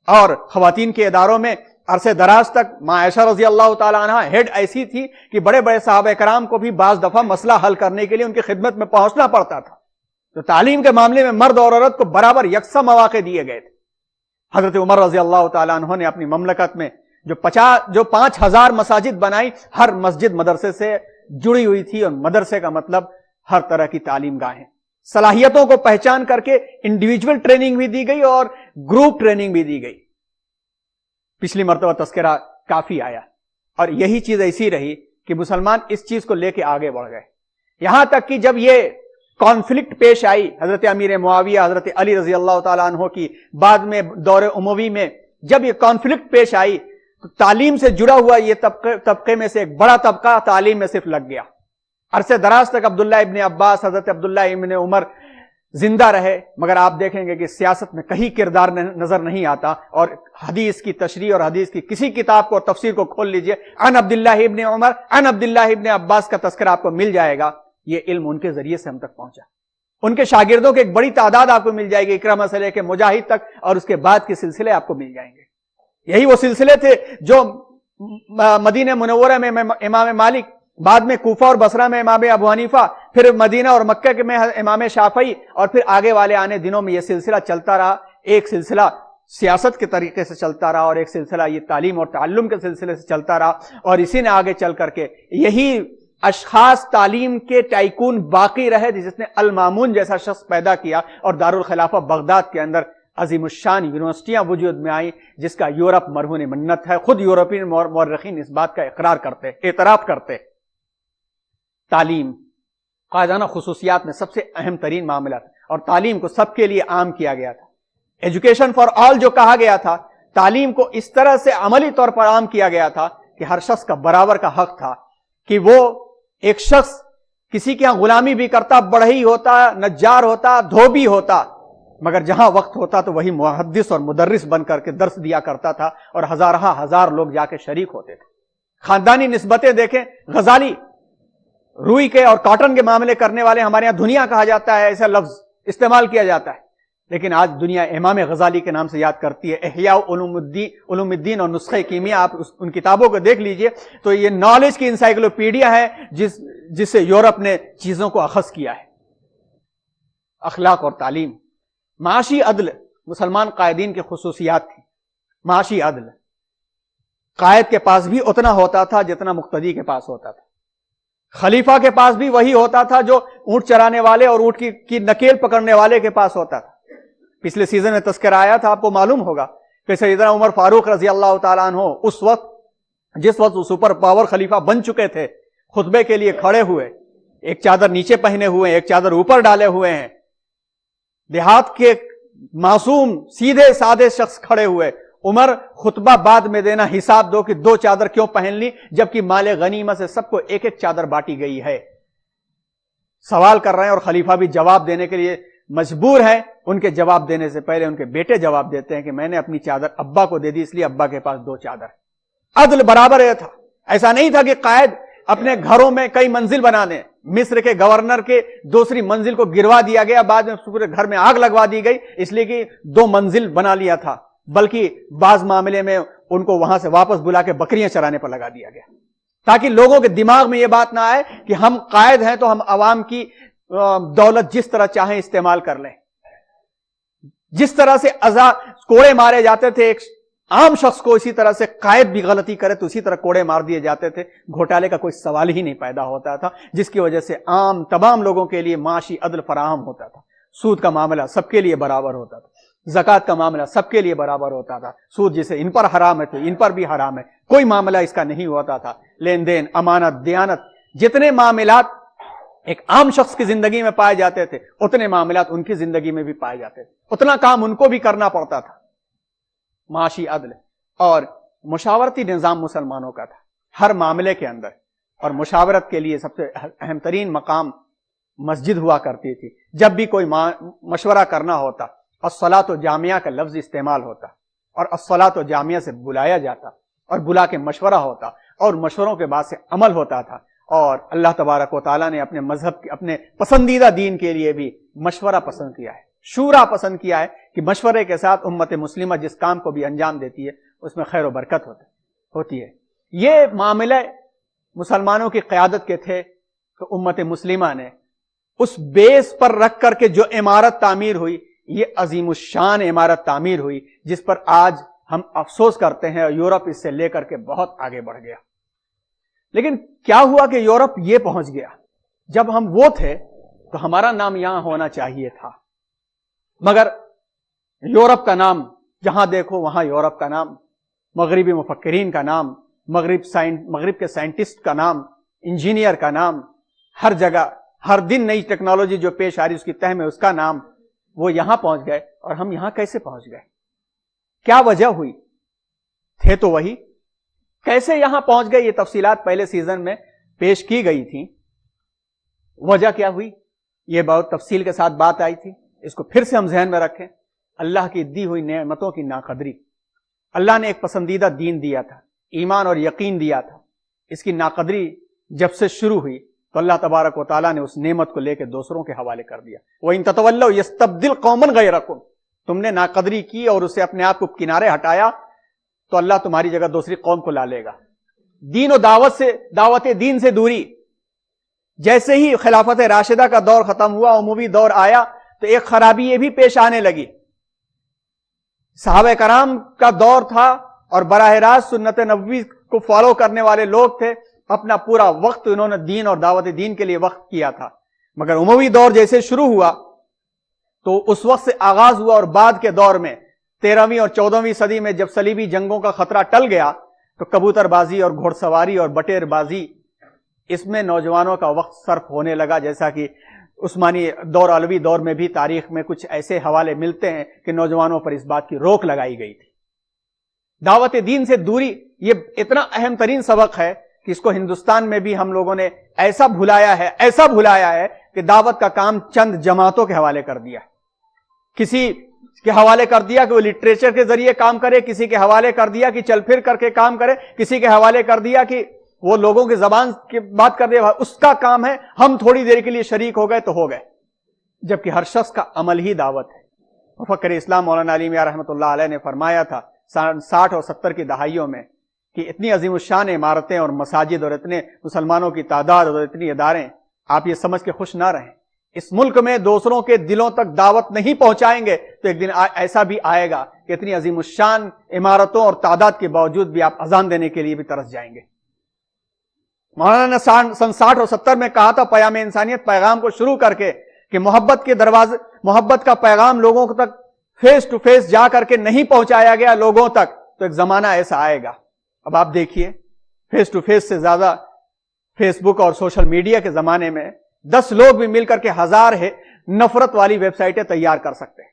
اور خواتین کے اداروں میں عرصے دراز تک ماں عائشہ رضی اللہ تعالیٰ عنہ ہیڈ ایسی تھی کہ بڑے بڑے صحابہ کرام کو بھی بعض دفعہ مسئلہ حل کرنے کے لیے ان کی خدمت میں پہنچنا پڑتا تھا۔ تو تعلیم کے معاملے میں مرد اور عورت کو برابر یکساں مواقع دیے گئے تھے۔ حضرت عمر رضی اللہ تعالیٰ عنہ نے اپنی مملکت میں جو 5000 مساجد بنائی، ہر مسجد مدرسے سے جڑی ہوئی تھی، اور مدرسے کا مطلب ہر طرح کی تعلیم گاہیں۔ صلاحیتوں کو پہچان کر کے انڈیویجول ٹریننگ بھی دی گئی اور گروپ ٹریننگ بھی دی گئی۔ پچھلی مرتبہ تذکرہ کافی آیا، اور یہی چیز ایسی رہی کہ مسلمان اس چیز کو لے کے آگے بڑھ گئے، یہاں تک کہ جب یہ کانفلکٹ پیش آئی حضرت امیر معاویہ حضرت علی رضی اللہ تعالیٰ عنہ کی، بعد میں دور اموی میں جب یہ کانفلکٹ پیش آئی تو تعلیم سے جڑا ہوا یہ طبقے میں سے ایک بڑا طبقہ تعلیم میں صرف لگ گیا۔ عرصے دراز تک عبداللہ ابن عباس، حضرت عبداللہ ابن عمر زندہ رہے، مگر آپ دیکھیں گے کہ سیاست میں کہیں کردار نظر نہیں آتا، اور حدیث کی تشریح اور حدیث کی کسی کتاب کو اور تفسیر کو کھول لیجئے، عن عبداللہ ابن عمر عن عبداللہ ابن عباس کا تذکرہ آپ کو مل جائے گا۔ یہ علم ان کے ذریعے سے ہم تک پہنچا، ان کے شاگردوں کی ایک بڑی تعداد آپ کو مل جائے گی، اکرمہ سے لے کے مجاہد تک، اور اس کے بعد کے سلسلے آپ کو مل جائیں گے۔ یہی وہ سلسلے تھے جو مدینہ منورہ میں امام مالک، بعد میں کوفہ اور بصرہ میں امام ابو حنیفہ، پھر مدینہ اور مکہ میں امام شافعی، اور پھر آگے والے آنے دنوں میں یہ سلسلہ چلتا رہا۔ ایک سلسلہ سیاست کے طریقے سے چلتا رہا، اور ایک سلسلہ یہ تعلیم اور تعلم کے سلسلے سے چلتا رہا، اور اسی نے آگے چل کر کے یہی اشخاص تعلیم کے ٹائکون باقی رہے جس نے المامون جیسا شخص پیدا کیا، اور دارالخلافہ بغداد کے اندر عظیم الشان یونیورسٹیاں وجود میں آئیں جس کا یورپ مرہون منت ہے۔ خود یورپین مورخین اس بات کا اقرار کرتے، اعتراف کرتے۔ تعلیم قائدانہ خصوصیات میں سب سے اہم ترین معاملہ تھا، اور تعلیم کو سب کے لیے عام کیا گیا تھا۔ ایجوکیشن فار آل جو کہا گیا تھا، تعلیم کو اس طرح سے عملی طور پر عام کیا گیا تھا کہ ہر شخص کا برابر کا حق تھا کہ وہ ایک شخص کسی کے یہاں غلامی بھی کرتا، بڑھئی ہوتا، نجار ہوتا، دھوبی ہوتا، مگر جہاں وقت ہوتا تو وہی محدث اور مدرس بن کر کے درس دیا کرتا تھا، اور ہزار لوگ جا کے شریک ہوتے تھے۔ خاندانی نسبتیں دیکھیں، غزالی روئی کے اور کاٹن کے معاملے کرنے والے، ہمارے یہاں دنیا کہا جاتا ہے، ایسا لفظ استعمال کیا جاتا ہے، لیکن آج دنیا امام غزالی کے نام سے یاد کرتی ہے۔ احیاء علوم الدین اور نسخہ کیمیا، آپ ان کتابوں کو دیکھ لیجئے تو یہ نالج کی انسائکلوپیڈیا ہے جس سے یورپ نے چیزوں کو اخذ کیا ہے۔ اخلاق اور تعلیم، معاشی عدل مسلمان قائدین کی خصوصیات تھی۔ معاشی عدل قائد کے پاس بھی اتنا ہوتا تھا جتنا مقتدی کے پاس ہوتا تھا، خلیفہ کے پاس بھی وہی ہوتا تھا جو اونٹ چرانے والے اور اونٹ کی نکیل پکڑنے والے کے پاس ہوتا تھا۔ پچھلے سیزن میں تذکرہ آیا تھا، آپ کو معلوم ہوگا کہ سیدنا عمر فاروق رضی اللہ تعالیٰ عنہ اس وقت جس وقت وہ سپر پاور خلیفہ بن چکے تھے، خطبے کے لیے کھڑے ہوئے، ایک چادر نیچے پہنے ہوئے، ایک چادر اوپر ڈالے ہوئے ہیں، دیہات کے معصوم سیدھے سادے شخص کھڑے ہوئے۔ عمر خطبہ بعد میں دینا، حساب دو کہ 2 چادر کیوں پہن لی جبکہ مال غنیمت سے سب کو ایک ایک چادر بانٹی گئی ہے۔ سوال کر رہے ہیں اور خلیفہ بھی جواب دینے کے لیے مجبور ہے۔ ان کے جواب دینے سے پہلے ان کے بیٹے جواب دیتے ہیں کہ میں نے اپنی چادر ابا کو دے دی، اس لیے ابا کے پاس 2 چادر۔ عدل برابر یہ تھا، ایسا نہیں تھا کہ قائد اپنے گھروں میں کئی منزل بنا دیں۔ مصر کے گورنر کے دوسری منزل کو گروا دیا گیا، بعد میں پورے گھر میں آگ لگوا دی گئی اس لیے کہ 2 منزل بنا لیا تھا، بلکہ بعض معاملے میں ان کو وہاں سے واپس بلا کے بکریاں چرانے پر لگا دیا گیا، تاکہ لوگوں کے دماغ میں یہ بات نہ آئے کہ ہم قائد ہیں تو ہم عوام کی دولت جس طرح چاہیں استعمال کر لیں۔ جس طرح سے کوڑے مارے جاتے تھے ایک عام شخص کو، اسی طرح سے قائد بھی غلطی کرے تو اسی طرح کوڑے مار دیے جاتے تھے۔ گھوٹالے کا کوئی سوال ہی نہیں پیدا ہوتا تھا، جس کی وجہ سے عام تمام لوگوں کے لیے معاشی عدل فراہم ہوتا تھا۔ سود کا معاملہ سب کے لیے برابر ہوتا تھا، زکوٰۃ کا معاملہ سب کے لیے برابر ہوتا تھا۔ سود جسے ان پر حرام ہے تو ان پر بھی حرام ہے، کوئی معاملہ اس کا نہیں ہوتا تھا۔ لین دین، امانت، دیانت، جتنے معاملات ایک عام شخص کی زندگی میں پائے جاتے تھے اتنے معاملات ان کی زندگی میں بھی پائے جاتے تھے، اتنا کام ان کو بھی کرنا پڑتا تھا۔ معاشی عدل اور مشاورتی نظام مسلمانوں کا تھا ہر معاملے کے اندر، اور مشاورت کے لیے سب سے اہم ترین مقام مسجد ہوا کرتی تھی۔ جب بھی کوئی مشورہ کرنا ہوتا، الصلاۃ جامعہ کا لفظ استعمال ہوتا، اور الصلاۃ جامعہ سے بلایا جاتا اور بلا کے مشورہ ہوتا، اور مشوروں کے بعد سے عمل ہوتا تھا۔ اور اللہ تبارک و تعالیٰ نے اپنے مذہب اپنے پسندیدہ دین کے لیے بھی مشورہ پسند کیا ہے، شورا پسند کیا ہے کہ مشورے کے ساتھ امت مسلمہ جس کام کو بھی انجام دیتی ہے اس میں خیر و برکت ہوتی ہے۔ یہ معاملے مسلمانوں کی قیادت کے تھے کہ امت مسلمہ نے اس بیس پر رکھ کر کے جو عمارت تعمیر ہوئی، یہ عظیم الشان عمارت تعمیر ہوئی جس پر آج ہم افسوس کرتے ہیں، اور یورپ اس سے لے کر کے بہت آگے بڑھ گیا۔ لیکن کیا ہوا کہ یورپ یہ پہنچ گیا؟ جب ہم وہ تھے تو ہمارا نام یہاں ہونا چاہیے تھا، مگر یورپ کا نام جہاں دیکھو وہاں یورپ کا نام، مغربی مفکرین کا نام، مغرب کے سائنٹسٹ کا نام، انجینئر کا نام، ہر جگہ ہر دن نئی ٹیکنالوجی جو پیش آ رہی اس کی تہ میں اس کا نام، وہ یہاں پہنچ گئے۔ اور ہم یہاں کیسے پہنچ گئے؟ کیا وجہ ہوئی؟ تھے تو وہی، کیسے یہاں پہنچ گئے؟ یہ تفصیلات پہلے سیزن میں پیش کی گئی تھیں۔ وجہ کیا ہوئی یہ بہت تفصیل کے ساتھ بات آئی تھی، اس کو پھر سے ہم ذہن میں رکھیں۔ اللہ کی دی ہوئی نعمتوں کی ناقدری۔ اللہ نے ایک پسندیدہ دین دیا تھا، ایمان اور یقین دیا تھا، اس کی ناقدری جب سے شروع ہوئی تو اللہ تبارک و تعالیٰ نے اس نعمت کو لے کے دوسروں کے حوالے کر دیا. وَإِن تَتَوَلَّوْا يَسْتَبْدِلْ قَوْمًا غَيْرَكُمْ. تم نے ناقدری کی اور اسے اپنے آپ کو کنارے ہٹایا تو اللہ تمہاری جگہ دوسری قوم کو لا لے گا. دین و دعوت دین سے دوری. جیسے ہی خلافت راشدہ کا دور ختم ہوا، اموی دور آیا، تو ایک خرابی یہ بھی پیش آنے لگی. صحابہ کرام کا دور تھا اور براہ راست سنت نبوی کو فالو کرنے والے لوگ تھے، اپنا پورا وقت انہوں نے دین اور دعوت دین کے لیے وقت کیا تھا. مگر اموی دور جیسے شروع ہوا تو اس وقت سے آغاز ہوا، اور بعد کے دور میں 13ویں اور 14ویں صدی میں جب صلیبی جنگوں کا خطرہ ٹل گیا تو کبوتر بازی اور گھوڑ سواری اور بٹیر بازی، اس میں نوجوانوں کا وقت صرف ہونے لگا. جیسا کہ عثمانی دور، علوی دور میں بھی تاریخ میں کچھ ایسے حوالے ملتے ہیں کہ نوجوانوں پر اس بات کی روک لگائی گئی تھی. دعوت دین سے دوری یہ اتنا اہم ترین سبق ہے کہ اس کو ہندوستان میں بھی ہم لوگوں نے ایسا بھلایا ہے کہ دعوت کا کام چند جماعتوں کے حوالے کر دیا. کسی کے حوالے کر دیا کہ وہ لٹریچر کے ذریعے کام کرے، کسی کے حوالے کر دیا کہ چل پھر کر کے کام کرے، کسی کے حوالے کر دیا کہ وہ لوگوں کی زبان کی بات کر دے، اس کا کام ہے، ہم تھوڑی دیر کے لیے شریک ہو گئے تو ہو گئے. جبکہ ہر شخص کا عمل ہی دعوت ہے. مفکر اسلام مولانا علی میاں رحمۃ اللہ علیہ نے فرمایا تھا 60 اور 70 کی دہائیوں میں کہ اتنی عظیم الشان عمارتیں اور مساجد اور اتنے مسلمانوں کی تعداد اور اتنی اداریں، آپ یہ سمجھ کے خوش نہ رہیں. اس ملک میں دوسروں کے دلوں تک دعوت نہیں پہنچائیں گے تو ایک دن ایسا بھی آئے گا کہ اتنی عظیم الشان عمارتوں اور تعداد کے باوجود بھی آپ اذان دینے کے لیے بھی ترس جائیں گے. مولانا نے سن 60 اور 70 میں کہا تھا پیام انسانیت پیغام کو شروع کر کے کہ محبت کا پیغام لوگوں تک فیس ٹو فیس جا کر کے نہیں پہنچایا گیا لوگوں تک تو ایک زمانہ ایسا آئے گا. اب آپ دیکھیے، فیس ٹو فیس سے زیادہ فیس بک اور سوشل میڈیا کے زمانے میں 10 لوگ بھی مل کر کے 1000 نفرت والی ویب سائٹیں تیار کر سکتے ہیں،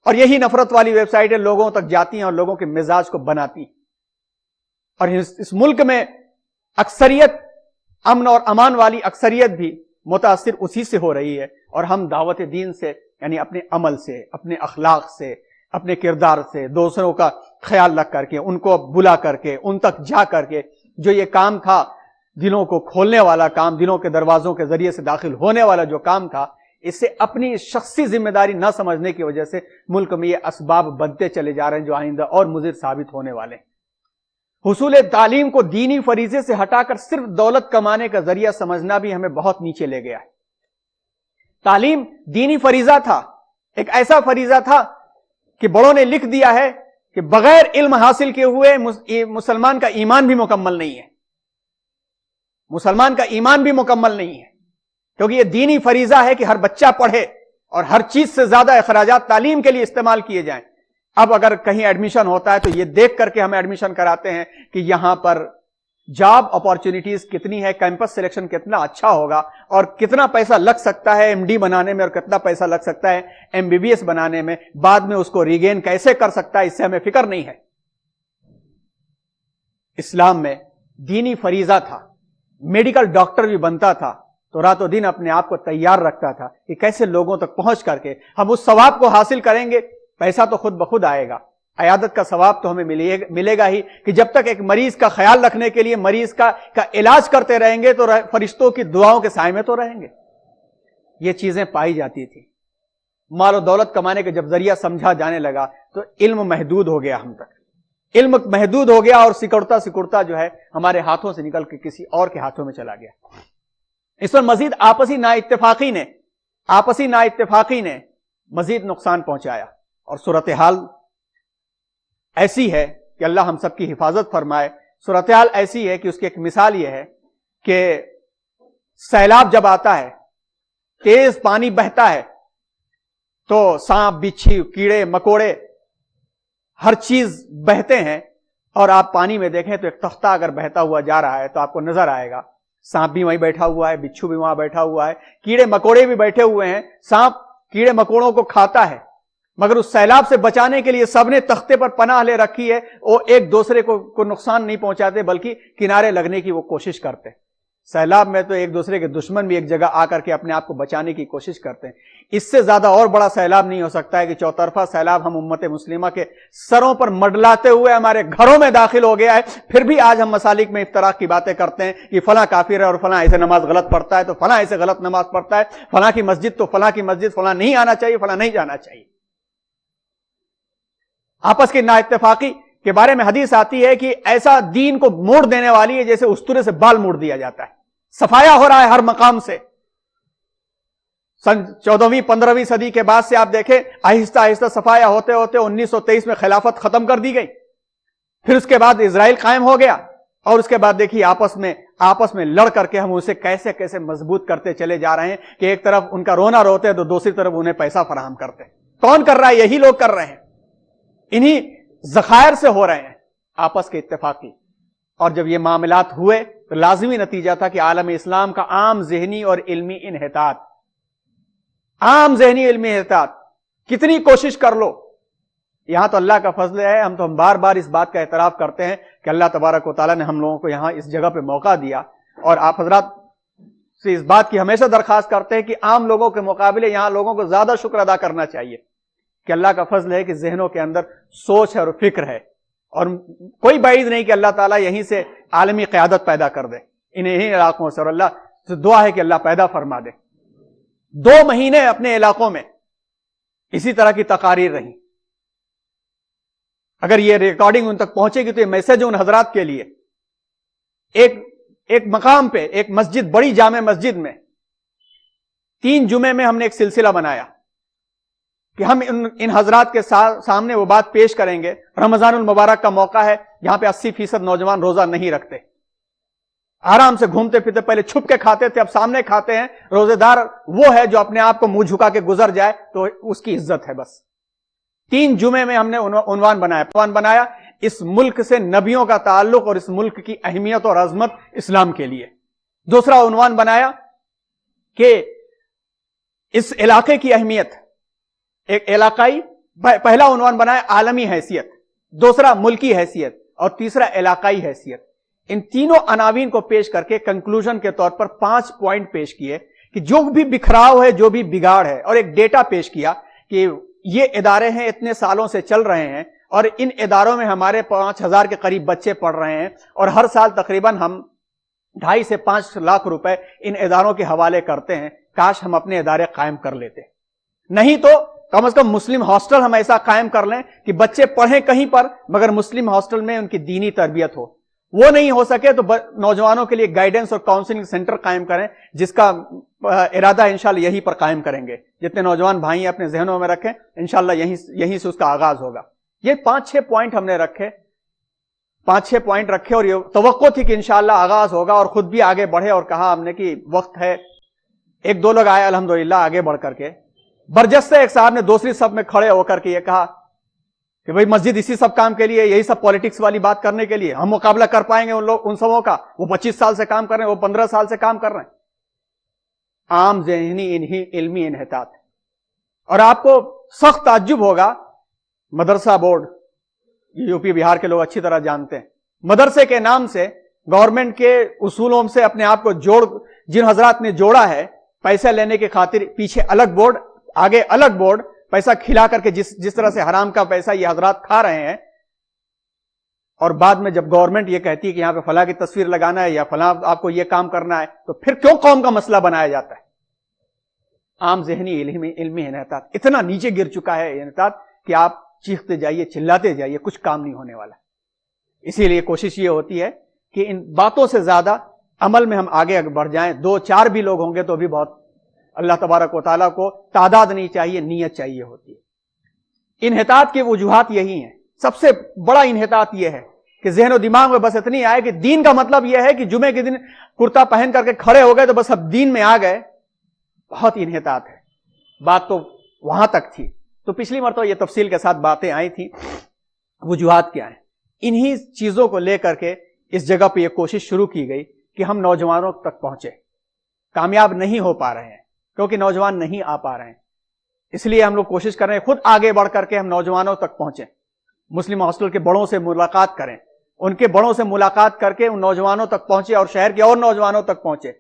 اور یہی نفرت والی ویب سائٹیں لوگوں تک جاتی ہیں اور لوگوں کے مزاج کو بناتی. اور اس ملک میں اکثریت، امن اور امان والی اکثریت بھی متاثر اسی سے ہو رہی ہے. اور ہم دعوت دین سے، یعنی اپنے عمل سے، اپنے اخلاق سے، اپنے کردار سے، دوسروں کا خیال رکھ کر کے، ان کو بلا کر کے، ان تک جا کر کے، جو یہ کام تھا دلوں کو کھولنے والا کام، دلوں کے دروازوں کے ذریعے سے داخل ہونے والا جو کام تھا، اسے اپنی شخصی ذمہ داری نہ سمجھنے کی وجہ سے ملک میں یہ اسباب بنتے چلے جا رہے ہیں جو آئندہ اور مضر ثابت ہونے والے ہیں. حصول تعلیم کو دینی فریضے سے ہٹا کر صرف دولت کمانے کا ذریعہ سمجھنا بھی ہمیں بہت نیچے لے گیا ہے. تعلیم دینی فریضہ تھا، ایک ایسا فریضہ تھا کہ بڑوں نے لکھ دیا ہے کہ بغیر علم حاصل کیے ہوئے مسلمان کا ایمان بھی مکمل نہیں ہے. مسلمان کا ایمان بھی مکمل نہیں ہے، کیونکہ یہ دینی فریضہ ہے کہ ہر بچہ پڑھے اور ہر چیز سے زیادہ اخراجات تعلیم کے لیے استعمال کیے جائیں. اب اگر کہیں ایڈمیشن ہوتا ہے تو یہ دیکھ کر کے ہم ایڈمیشن کراتے ہیں کہ یہاں پر جاب اپارچونٹیز کتنی ہے، کیمپس سلیکشن کتنا اچھا ہوگا، اور کتنا پیسہ لگ سکتا ہے ایم ڈی بنانے میں، اور کتنا پیسہ لگ سکتا ہے ایم بی بی ایس بنانے میں، بعد میں اس کو ریگین کیسے کر سکتا ہے، اس سے ہمیں فکر نہیں ہے. اسلام میں دینی فریضہ تھا. میڈیکل ڈاکٹر بھی بنتا تھا تو رات و دن اپنے آپ کو تیار رکھتا تھا کہ کیسے لوگوں تک پہنچ کر کے ہم اس ثواب کو حاصل کریں گے. پیسہ تو خود بخود آئے گا، عیادت کا ثواب تو ہمیں ملے گا ہی، کہ جب تک ایک مریض کا خیال رکھنے کے لیے مریض کا علاج کرتے رہیں گے تو فرشتوں کی دعاؤں کے سائے میں تو رہیں گے. یہ چیزیں پائی جاتی تھی. مال و دولت کمانے کے جب ذریعہ سمجھا جانے لگا تو علم محدود ہو گیا. ہم تک علم محدود ہو گیا اور سکڑتا جو ہے ہمارے ہاتھوں سے نکل کے کسی اور کے ہاتھوں میں چلا گیا. اس پر مزید آپسی نا اتفاقی نے مزید نقصان پہنچایا. اور صورتحال ایسی ہے کہ اللہ ہم سب کی حفاظت فرمائے. صورتحال ایسی ہے کہ اس کی ایک مثال یہ ہے کہ سیلاب جب آتا ہے، تیز پانی بہتا ہے تو سانپ، بچھی، کیڑے مکوڑے ہر چیز بہتے ہیں. اور آپ پانی میں دیکھیں تو ایک تختہ اگر بہتا ہوا جا رہا ہے تو آپ کو نظر آئے گا سانپ بھی وہیں بیٹھا ہوا ہے، بچھو بھی وہاں بیٹھا ہوا ہے، کیڑے مکوڑے بھی بیٹھے ہوئے ہیں. سانپ کیڑے مکوڑوں کو کھاتا ہے، مگر اس سیلاب سے بچانے کے لیے سب نے تختے پر پناہ لے رکھی ہے. وہ ایک دوسرے کو نقصان نہیں پہنچاتے بلکہ کنارے لگنے کی وہ کوشش کرتے. سیلاب میں تو ایک دوسرے کے دشمن بھی ایک جگہ آ کر کے اپنے آپ کو بچانے کی کوشش کرتے ہیں. اس سے زیادہ اور بڑا سیلاب نہیں ہو سکتا ہے کہ چوطرفہ سیلاب ہم امت مسلمہ کے سروں پر مڈلاتے ہوئے ہمارے گھروں میں داخل ہو گیا ہے. پھر بھی آج ہم مسالک میں افتراق کی باتیں کرتے ہیں کہ فلاں کافر ہے اور فلاں ایسے نماز غلط پڑھتا ہے تو فلاں ایسے غلط نماز پڑھتا ہے, فلاں کی مسجد تو فلاں کی مسجد, فلاں نہیں آنا چاہیے, فلاں نہیں جانا چاہیے. آپس کی نا اتفاقی کے بارے میں حدیث آتی ہے کہ ایسا دین کو موڑ دینے والی ہے جیسے استورے سے بال موڑ دیا جاتا ہے. صفایا ہو رہا ہے ہر مقام سے. سن 14ویں 15ویں صدی کے بعد سے آپ دیکھیں آہستہ آہستہ صفایا ہوتے ہوتے 1923 میں خلافت ختم کر دی گئی. پھر اس کے بعد اسرائیل قائم ہو گیا, اور اس کے بعد دیکھیے آپس میں لڑ کر کے ہم اسے کیسے کیسے مضبوط کرتے چلے جا رہے ہیں کہ ایک طرف ان کا رونا روتے ہیں تو دوسری طرف انہیں پیسہ فراہم کرتے ہیں. کون کر رہا ہے؟ یہی لوگ کر رہے ہیں. انہی ذخائر سے ہو رہے ہیں آپس کے اتفاقی. اور جب یہ معاملات ہوئے تو لازمی نتیجہ تھا کہ عالم اسلام کا عام ذہنی اور علمی انحطاط, کتنی کوشش کر لو. یہاں تو اللہ کا فضل ہے, ہم بار بار اس بات کا اعتراف کرتے ہیں کہ اللہ تبارک و تعالیٰ نے ہم لوگوں کو یہاں اس جگہ پہ موقع دیا, اور آپ حضرات سے اس بات کی ہمیشہ درخواست کرتے ہیں کہ عام لوگوں کے مقابلے یہاں لوگوں کو زیادہ شکر ادا کرنا چاہیے کہ اللہ کا فضل ہے کہ ذہنوں کے اندر سوچ ہے اور فکر ہے, اور کوئی بعید نہیں کہ اللہ تعالیٰ یہیں سے عالمی قیادت پیدا کر دے انہیں علاقوں سے. اور اللہ سے دعا ہے کہ اللہ پیدا فرما دے. 2 مہینے اپنے علاقوں میں اسی طرح کی تقاریر رہی. اگر یہ ریکارڈنگ ان تک پہنچے گی تو یہ میسج ان حضرات کے لیے. ایک مقام پہ ایک مسجد, بڑی جامع مسجد میں 3 جمعے میں ہم نے ایک سلسلہ بنایا کہ ہم ان حضرات کے سامنے وہ بات پیش کریں گے. رمضان المبارک کا موقع ہے, یہاں پہ 80% نوجوان روزہ نہیں رکھتے, آرام سے گھومتے پھرتے, پہلے چھپ کے کھاتے تھے اب سامنے کھاتے ہیں. روزے دار وہ ہے جو اپنے آپ کو منہ جھکا کے گزر جائے تو اس کی عزت ہے. بس 3 جمعے میں ہم نے عنوان بنایا اس ملک سے نبیوں کا تعلق اور اس ملک کی اہمیت اور عظمت اسلام کے لیے. دوسرا عنوان بنایا کہ اس علاقے کی اہمیت, ایک علاقائی, پہلا عنوان بنایا عالمی حیثیت, دوسرا ملکی حیثیت, اور تیسرا علاقائی حیثیت. ان تینوں عناوین کو پیش کر کے کنکلوژن کے طور پر 5 پوائنٹ پیش کیے کہ جو بھی بکھراؤ ہے, جو بھی بگاڑ ہے, اور ایک ڈیٹا پیش کیا کہ یہ ادارے ہیں اتنے سالوں سے چل رہے ہیں اور ان اداروں میں ہمارے 5000 کے قریب بچے پڑھ رہے ہیں, اور ہر سال تقریباً ہم 2.5 سے 5 لاکھ روپے ان اداروں کے حوالے کرتے ہیں. کاش ہم اپنے ادارے قائم کر لیتے, نہیں تو کم از کم مسلم ہاسٹل ہم ایسا قائم کر لیں کہ بچے پڑھیں کہیں پر مگر مسلم ہاسٹل میں ان کی دینی تربیت ہو. وہ نہیں ہو سکے تو نوجوانوں کے لیے گائیڈنس اور کاؤنسلنگ سینٹر قائم کریں, جس کا ارادہ انشاءاللہ یہی پر قائم کریں گے. جتنے نوجوان بھائی اپنے ذہنوں میں رکھیں انشاءاللہ یہیں سے اس کا آغاز ہوگا. یہ 5-6 پوائنٹ ہم نے رکھے, 5-6 پوائنٹ رکھے, اور یہ توقع تھی کہ انشاءاللہ آغاز ہوگا, اور خود بھی آگے بڑھے. اور کہا ہم نے کہ وقت ہے. 1-2 لوگ آئے الحمدللہ آگے بڑھ کر کے. برجستہ ایک صاحب نے دوسری صف میں کھڑے ہو کر کے یہ کہا کہ بھئی مسجد اسی سب کام کے لیے, یہی سب پالیٹکس والی بات کرنے کے لیے, ہم مقابلہ کر پائیں گے ان سبوں کا؟ وہ 25 سال سے کام کر رہے ہیں, وہ 15 سال سے کام کر رہے ہیں. عام ذہنی علمی انحطاط. اور آپ کو سخت تعجب ہوگا, مدرسہ بورڈ, یوپی بہار کے لوگ اچھی طرح جانتے ہیں, مدرسے کے نام سے گورنمنٹ کے اصولوں سے اپنے آپ کو جن حضرات نے جوڑا ہے پیسے لینے کے خاطر, پیچھے الگ بورڈ آگے الگ بورڈ, پیسہ کھلا کر کے جس طرح سے حرام کا پیسہ یہ حضرات کھا رہے ہیں. اور بعد میں جب گورنمنٹ یہ کہتی ہے کہ یہاں پہ فلاں کی تصویر لگانا ہے یا فلاں آپ کو یہ کام کرنا ہے, تو پھر کیوں قوم کا مسئلہ بنایا جاتا ہے؟ عام ذہنی علمی انحطاط اتنا نیچے گر چکا ہے انحطاط کہ آپ چیختے جائیے, چلاتے جائیے, کچھ کام نہیں ہونے والا. اسی لیے کوشش یہ ہوتی ہے کہ ان باتوں سے زیادہ عمل میں ہم آگے بڑھ جائیں. 2-4 بھی لوگ ہوں گے تو بھی بہت. اللہ تبارک و تعالیٰ کو تعداد نہیں چاہیے, نیت چاہیے ہوتی ہے. انحطاط کی وجوہات یہی ہیں. سب سے بڑا انحطاط یہ ہے کہ ذہن و دماغ میں بس اتنی آئے کہ دین کا مطلب یہ ہے کہ جمعے کے دن کرتا پہن کر کے کھڑے ہو گئے تو بس اب دین میں آ گئے. بہت انحطاط ہے. بات تو وہاں تک تھی. تو پچھلی مرتبہ یہ تفصیل کے ساتھ باتیں آئی تھیں. وجوہات کیا ہیں؟ انہی چیزوں کو لے کر کے اس جگہ پہ یہ کوشش شروع کی گئی کہ ہم نوجوانوں تک پہنچے. کامیاب نہیں ہو پا رہے ہیں کیونکہ نوجوان نہیں آ پا رہے ہیں. اس لیے ہم لوگ کوشش کر رہے ہیں خود آگے بڑھ کر کے ہم نوجوانوں تک پہنچیں, مسلم ہاسٹل کے بڑوں سے ملاقات کریں, ان کے بڑوں سے ملاقات کر کے ان نوجوانوں تک پہنچے اور شہر کے اور نوجوانوں تک پہنچے.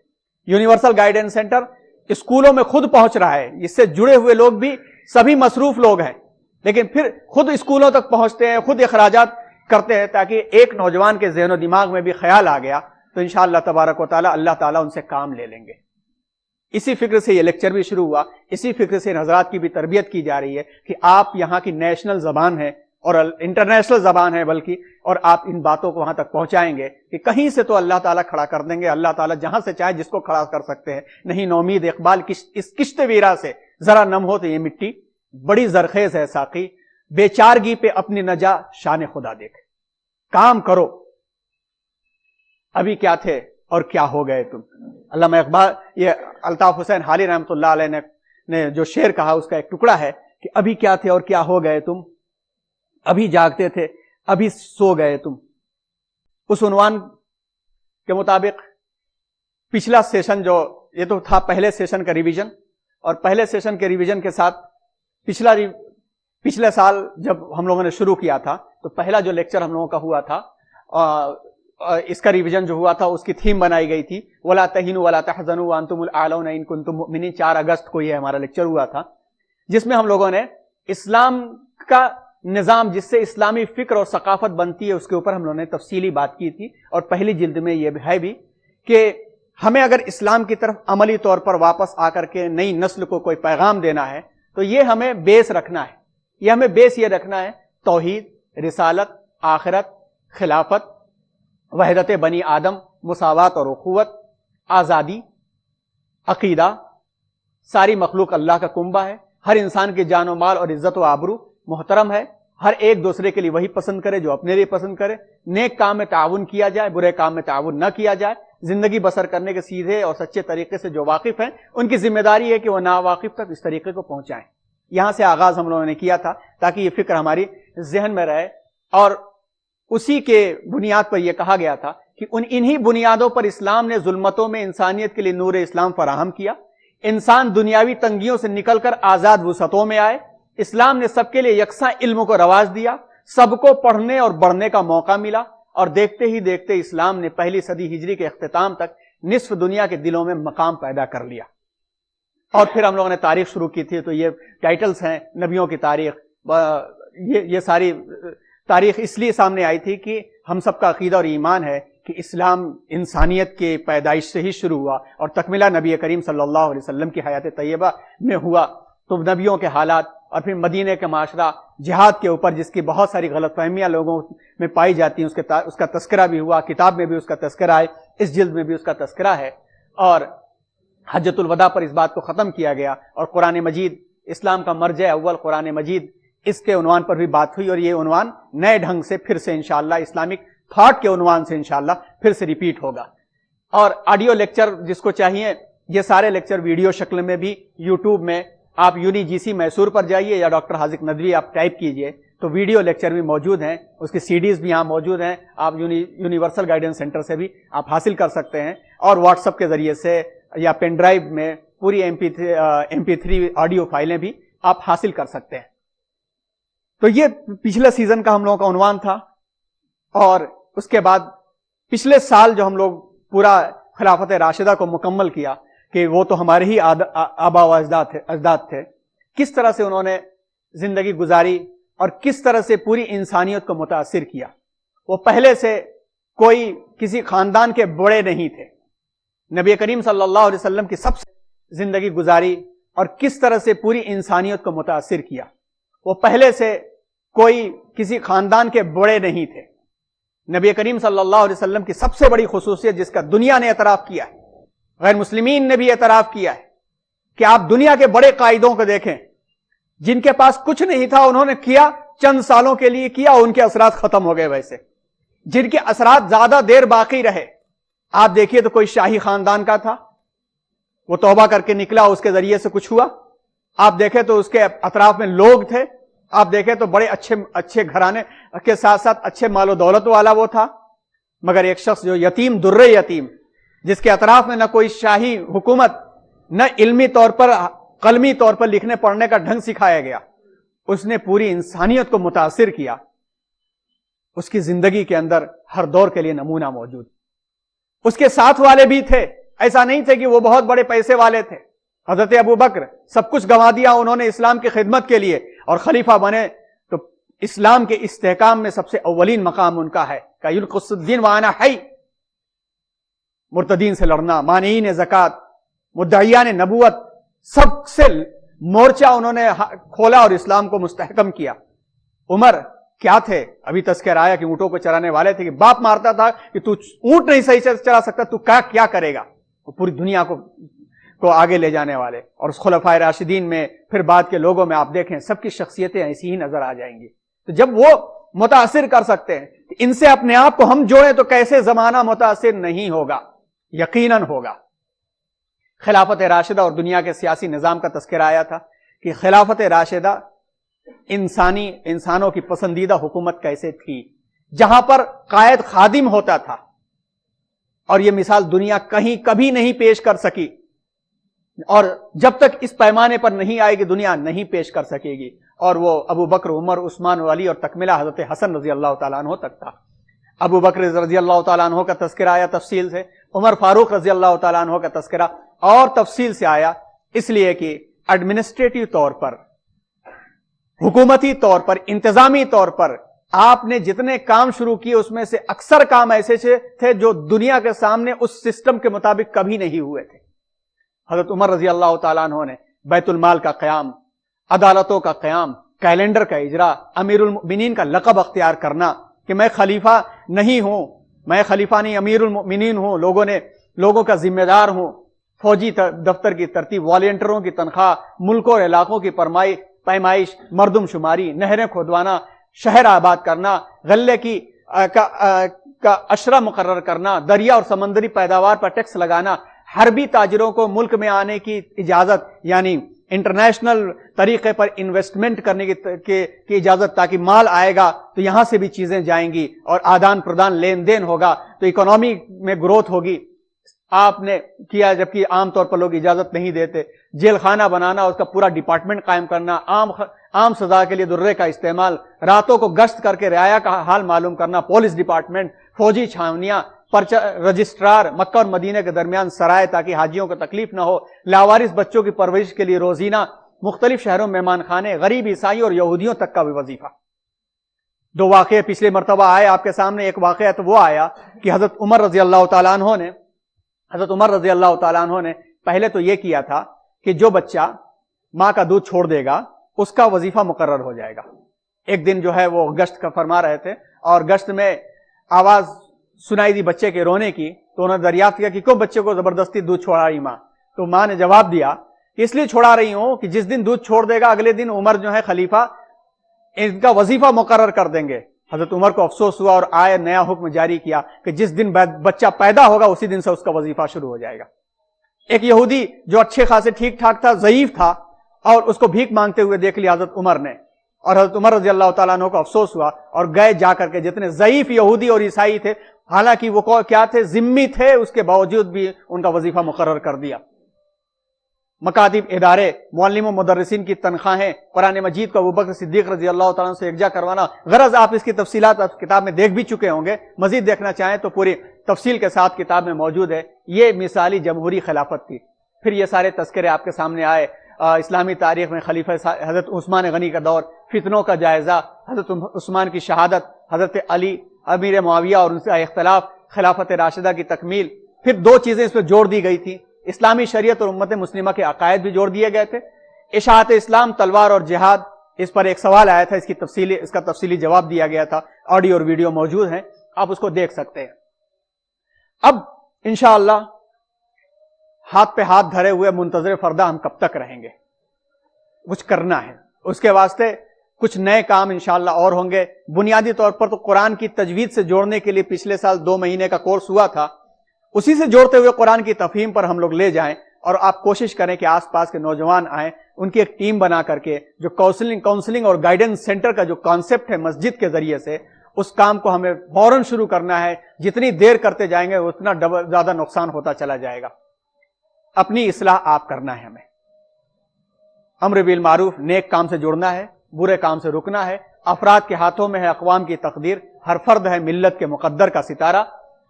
یونیورسل گائیڈنس سینٹر اسکولوں میں خود پہنچ رہا ہے. اس سے جڑے ہوئے لوگ بھی سبھی مصروف لوگ ہیں, لیکن پھر خود اسکولوں تک پہنچتے ہیں, خود اخراجات کرتے ہیں, تاکہ ایک نوجوان کے ذہن و دماغ میں بھی خیال آ گیا تو انشاءاللہ تبارک و تعالی اللہ تعالیٰ ان سے کام لے لیں گے. اسی فکر سے یہ لیکچر بھی شروع ہوا, اسی فکر سے حضرات کی بھی تربیت کی جا رہی ہے کہ آپ یہاں کی نیشنل زبان ہے اور انٹرنیشنل زبان ہے بلکہ, اور آپ ان باتوں کو وہاں تک پہنچائیں گے کہ کہیں سے تو اللہ تعالیٰ کھڑا کر دیں گے. اللہ تعالیٰ جہاں سے چاہے جس کو کھڑا کر سکتے ہیں. نہیں نومید اقبال اس کشت ویرا سے ذرا نم ہو تو یہ مٹی بڑی زرخیز ہے ساقی, بے چارگی پہ اپنی نجا شان خدا دیکھ. کام کرو, ابھی کیا تھے اور کیا ہو گئے تم. علامہ اقبال, یہ الطاف حسین حالی رحمۃ اللہ علیہ نے جو شعر کہا اس کا ایک ٹکڑا ہے کہ ابھی کیا تھے اور کیا ہو گئے تم, ابھی جاگتے تھے ابھی سو گئے تم. اس عنوان کے مطابق پچھلا سیشن جو یہ تو تھا پہلے سیشن کا ریویژن, اور پہلے سیشن کے ریویژن کے ساتھ پچھلے سال جب ہم لوگوں نے شروع کیا تھا تو پہلا جو لیکچر ہم لوگوں کا ہوا تھا, اس کا ریویژن جو ہوا تھا اس کی تھیم بنائی گئی تھی وَلَا تَهِنُوا وَلَا تَحْزَنُوا وَأَنْتُمُ الْأَعْلَوْنَ إِن كُنتُم مُؤْمِنِينَ. 4 اگست کو یہ ہمارا لیکچر ہوا تھا, جس میں ہم لوگوں نے اسلام کا نظام جس سے اسلامی فکر اور ثقافت بنتی ہے اس کے اوپر ہم لوگوں نے تفصیلی بات کی تھی. اور پہلی جلد میں یہ ہے بھی کہ ہمیں اگر اسلام کی طرف عملی طور پر واپس آ کر کے نئی نسل کو کوئی پیغام دینا ہے تو یہ ہمیں بیس رکھنا ہے. یہ ہمیں بیس یہ رکھنا ہے توحید, رسالت, آخرت, خلافت, وحدت بنی آدم, مساوات اور اخوت, آزادی, عقیدہ. ساری مخلوق اللہ کا کنبہ ہے, ہر انسان کی جان و مال اور عزت و آبرو محترم ہے, ہر ایک دوسرے کے لیے وہی پسند کرے جو اپنے لیے پسند کرے, نیک کام میں تعاون کیا جائے, برے کام میں تعاون نہ کیا جائے. زندگی بسر کرنے کے سیدھے اور سچے طریقے سے جو واقف ہیں ان کی ذمہ داری ہے کہ وہ ناواقف تک اس طریقے کو پہنچائیں. یہاں سے آغاز ہم لوگوں نے کیا تھا تاکہ یہ فکر ہماری ذہن میں رہے, اور اسی کے بنیاد پر یہ کہا گیا تھا کہ انہی بنیادوں پر اسلام نے ظلمتوں میں انسانیت کے لیے نور اسلام فراہم کیا. انسان دنیاوی تنگیوں سے نکل کر آزاد وسعتوں میں آئے. اسلام نے سب کے لیے یکساں علم کو رواج دیا, سب کو پڑھنے اور بڑھنے کا موقع ملا, اور دیکھتے ہی دیکھتے اسلام نے پہلی صدی ہجری کے اختتام تک نصف دنیا کے دلوں میں مقام پیدا کر لیا. اور پھر ہم لوگوں نے تاریخ شروع کی تھی, تو یہ ٹائٹلز ہیں نبیوں کی تاریخ. یہ ساری تاریخ اس لیے سامنے آئی تھی کہ ہم سب کا عقیدہ اور ایمان ہے کہ اسلام انسانیت کے پیدائش سے ہی شروع ہوا اور تکملہ نبی کریم صلی اللہ علیہ وسلم کی حیات طیبہ میں ہوا. تو نبیوں کے حالات اور پھر مدینے کا معاشرہ, جہاد کے اوپر جس کی بہت ساری غلط فہمیاں لوگوں میں پائی جاتی ہیں, اس کا تذکرہ بھی ہوا. کتاب میں بھی اس کا تذکرہ ہے, اس جلد میں بھی اس کا تذکرہ ہے. اور حجۃ الوداع پر اس بات کو ختم کیا گیا, اور قرآن مجید اسلام کا مرجع اول قرآن مجید, اس کے عنوان پر بھی بات ہوئی. اور یہ عنوان نئے ڈھنگ سے پھر سے انشاءاللہ اسلامک تھاٹ کے عنوان سے انشاءاللہ پھر سے ریپیٹ ہوگا. اور آڈیو لیکچر جس کو چاہیے, یہ سارے لیکچر ویڈیو شکل میں بھی یوٹیوب میں آپ یونی جی سی میسور پر جائیے یا ڈاکٹر حاذق ندوی آپ ٹائپ کیجئے تو ویڈیو لیکچر بھی موجود ہیں, اس کی CDs بھی یہاں موجود ہیں. آپ یونیورسل گائیڈنس سینٹر سے بھی آپ حاصل کر سکتے ہیں, اور واٹس ایپ کے ذریعے سے یا پین ڈرائیو میں پوری MP3 آڈیو فائلیں بھی آپ حاصل کر سکتے ہیں. تو یہ پچھلے سیزن کا ہم لوگوں کا عنوان تھا. اور اس کے بعد پچھلے سال جو ہم لوگ پورا خلافت راشدہ کو مکمل کیا کہ وہ تو ہمارے ہی آبا و اجداد تھے, کس طرح سے انہوں نے زندگی گزاری اور کس طرح سے پوری انسانیت کو متاثر کیا. وہ پہلے سے کوئی کسی خاندان کے بڑے نہیں تھے. نبی کریم صلی اللہ علیہ وسلم کی سب سے زندگی گزاری اور کس طرح سے پوری انسانیت کو متاثر کیا. وہ پہلے سے کوئی کسی خاندان کے بڑے نہیں تھے. نبی کریم صلی اللہ علیہ وسلم کی سب سے بڑی خصوصیت جس کا دنیا نے اعتراف کیا ہے, غیر مسلمین نے بھی اعتراف کیا ہے, کہ آپ دنیا کے بڑے قائدوں کو دیکھیں جن کے پاس کچھ نہیں تھا, انہوں نے کیا چند سالوں کے لیے کیا, ان کے اثرات ختم ہو گئے. ویسے جن کے اثرات زیادہ دیر باقی رہے, آپ دیکھیے تو کوئی شاہی خاندان کا تھا, وہ توبہ کر کے نکلا, اس کے ذریعے سے کچھ ہوا. آپ دیکھیں تو اس کے اطراف میں لوگ تھے, آپ دیکھیں تو بڑے اچھے گھرانے کے ساتھ ساتھ اچھے مال و دولت والا وہ تھا. مگر ایک شخص جو یتیم در یتیم, جس کے اطراف میں نہ کوئی شاہی حکومت, نہ علمی طور پر قلمی طور پر لکھنے پڑھنے کا ڈھنگ سکھایا گیا, اس نے پوری انسانیت کو متاثر کیا. اس کی زندگی کے اندر ہر دور کے لیے نمونہ موجود. اس کے ساتھ والے بھی تھے, ایسا نہیں تھے کہ وہ بہت بڑے پیسے والے تھے. حضرت ابو بکر سب کچھ گنوا دیا انہوں نے اسلام کی خدمت کے لیے, اور خلیفہ بنے تو اسلام کے استحکام میں سب سے اولین مقام ان کا ہے کہ یلقص الدین وانا حی, مرتدین سے لڑنا, مانعین زکات, مدعیان نبوت, سب سے مورچہ انہوں نے کھولا اور اسلام کو مستحکم کیا. عمر کیا تھے, ابھی تذکر آیا کہ اونٹوں کو چرانے والے تھے, کہ باپ مارتا تھا کہ تو اونٹ نہیں صحیح سے چلا سکتا, تو کیا کرے گا, وہ پوری دنیا کو آگے لے جانے والے. اور اس خلفائے راشدین میں پھر بعد کے لوگوں میں آپ دیکھیں سب کی شخصیتیں ایسی ہی نظر آ جائیں گی. تو جب وہ متاثر کر سکتے ہیں, ان سے اپنے آپ کو ہم جوڑیں تو کیسے زمانہ متاثر نہیں ہوگا, یقیناً ہوگا. خلافت راشدہ اور دنیا کے سیاسی نظام کا تذکرہ آیا تھا کہ خلافت راشدہ انسانوں کی پسندیدہ حکومت کیسے تھی, جہاں پر قائد خادم ہوتا تھا, اور یہ مثال دنیا کہیں کبھی نہیں پیش کر سکی, اور جب تک اس پیمانے پر نہیں آئے گی دنیا نہیں پیش کر سکے گی. اور وہ ابو بکر, عمر, عثمان و علی, اور تکملہ حضرت حسن رضی اللہ تعالیٰ عنہ تک تھا. ابو بکر رضی اللہ تعالیٰ عنہ کا تذکرہ آیا تفصیل سے, عمر فاروق رضی اللہ تعالیٰ عنہ کا تذکرہ اور تفصیل سے آیا, اس لیے کہ ایڈمنسٹریٹو طور پر, حکومتی طور پر, انتظامی طور پر آپ نے جتنے کام شروع کیے اس میں سے اکثر کام ایسے تھے جو دنیا کے سامنے اس سسٹم کے مطابق کبھی نہیں ہوئے تھے. حضرت عمر رضی اللہ تعالیٰ عنہ نے بیت المال کا قیام, عدالتوں کا قیام, کیلنڈر کا اجرا, امیر المؤمنین کا لقب اختیار کرنا کہ میں خلیفہ نہیں ہوں, میں خلیفہ نہیں امیر المؤمنین ہوں, لوگوں کا ذمہ دار ہوں, فوجی دفتر کی ترتیب, والنٹروں کی تنخواہ, ملکوں اور علاقوں کی پیمائش, مردم شماری, نہریں کھودوانا, شہر آباد کرنا, غلے کا اشرہ مقرر کرنا, دریا اور سمندری پیداوار پر ٹیکس لگانا, حربی تاجروں کو ملک میں آنے کی اجازت, یعنی انٹرنیشنل طریقے پر انویسٹمنٹ کرنے کی اجازت, تاکہ مال آئے گا تو یہاں سے بھی چیزیں جائیں گی اور آدان پردان لین دین ہوگا تو اکنومی میں گروتھ ہوگی. آپ نے کیا, جبکہ عام طور پر لوگ اجازت نہیں دیتے. جیل خانہ بنانا, اس کا پورا ڈپارٹمنٹ قائم کرنا, عام سزا کے لیے درے کا استعمال, راتوں کو گشت کر کے رعایا کا حال معلوم کرنا, پولیس ڈپارٹمنٹ, فوجی چھاونیاں, رجسٹرار, مکہ اور مدینہ کے درمیان سرائے تاکہ حاجیوں کو تکلیف نہ ہو, لاوارث بچوں کی پرورش کے لیے روزینہ, مختلف شہروں میں مہمان خانے, غریب عیسائی اور یہودیوں تک کا بھی وظیفہ. 2 واقعے پچھلے مرتبہ آئے آپ کے سامنے. ایک واقعہ تو وہ آیا کہ حضرت عمر رضی اللہ تعالیٰ عنہ نے پہلے تو یہ کیا تھا کہ جو بچہ ماں کا دودھ چھوڑ دے گا اس کا وظیفہ مقرر ہو جائے گا. ایک دن جو ہے وہ گشت کا فرما رہے تھے, اور گشت میں آواز سنائی دی بچے کے رونے کی, تو انہوں نے دریافت کیا کہ کیوں بچے کو زبردستی دودھ چھوڑا رہی ماں. تو ماں نے جواب دیا کہ اس لیے چھوڑا رہی ہوں کہ جس دن دودھ چھوڑ دے گا اگلے دن عمر جو ہے خلیفہ ان کا وظیفہ مقرر کر دیں گے. حضرت عمر کو افسوس ہوا اور آئے نیا حکم جاری کیا کہ جس دن بچہ پیدا ہوگا اسی دن سے اس کا وظیفہ شروع ہو جائے گا. ایک یہودی جو اچھے خاصے ٹھیک ٹھاک تھا, ضعیف تھا, اور اس کو بھیک مانگتے ہوئے دیکھ لیا حضرت عمر نے, اور حضرت عمر رضی اللہ تعالیٰ عنہ کو افسوس ہوا اور گئے جا کر کے جتنے ضعیف یہودی اور عیسائی تھے, حالانکہ وہ کیا تھے, ذمی تھے, اس کے باوجود بھی ان کا وظیفہ مقرر کر دیا. مکاتب, ادارے, معلم و مدرسین کی تنخواہیں, قرآن مجید کو ابوبکر صدیق رضی اللہ تعالیٰ سے یکجا کروانا. غرض آپ اس کی تفصیلات کتاب میں دیکھ بھی چکے ہوں گے, مزید دیکھنا چاہیں تو پوری تفصیل کے ساتھ کتاب میں موجود ہے. یہ مثالی جمہوری خلافت تھی. پھر یہ سارے تذکرے آپ کے سامنے آئے. اسلامی تاریخ میں خلیفہ حضرت عثمان غنی کا دور, فتنوں کا جائزہ, حضرت عثمان کی شہادت, حضرت علی, امیر معاویہ اور ان سے اختلاف, خلافت راشدہ کی تکمیل. پھر 2 چیزیں اس میں جوڑ دی گئی تھی, اسلامی شریعت اور امت مسلمہ کے عقائد بھی جوڑ دیے گئے تھے. اشاعت اسلام, تلوار اور جہاد, اس پر ایک سوال آیا تھا, اس کا تفصیلی جواب دیا گیا تھا. آڈیو اور ویڈیو موجود ہیں, آپ اس کو دیکھ سکتے ہیں. اب انشاءاللہ ہاتھ پہ ہاتھ دھرے ہوئے منتظر فردہ ہم کب تک رہیں گے؟ کچھ کرنا ہے. اس کے واسطے کچھ نئے کام انشاءاللہ اور ہوں گے. بنیادی طور پر تو قرآن کی تجوید سے جوڑنے کے لیے پچھلے سال 2 مہینے کا کورس ہوا تھا, اسی سے جوڑتے ہوئے قرآن کی تفہیم پر ہم لوگ لے جائیں, اور آپ کوشش کریں کہ آس پاس کے نوجوان آئیں, ان کی ایک ٹیم بنا کر کے جو کاؤنسلنگ اور گائیڈنس سینٹر کا جو کانسیپٹ ہے مسجد کے ذریعے سے, اس کام کو ہمیں فوراً شروع کرنا ہے. جتنی دیر کرتے جائیں گے اتنا زیادہ نقصان ہوتا چلا جائے گا. اپنی اصلاح آپ کرنا ہے, ہمیں امر بالمعروف نیک کام سے جڑنا ہے, برے کام سے رکنا ہے. افراد کے ہاتھوں میں ہے اقوام کی تقدیر. ہر فرد ہے ملت کے مقدر کا ستارہ.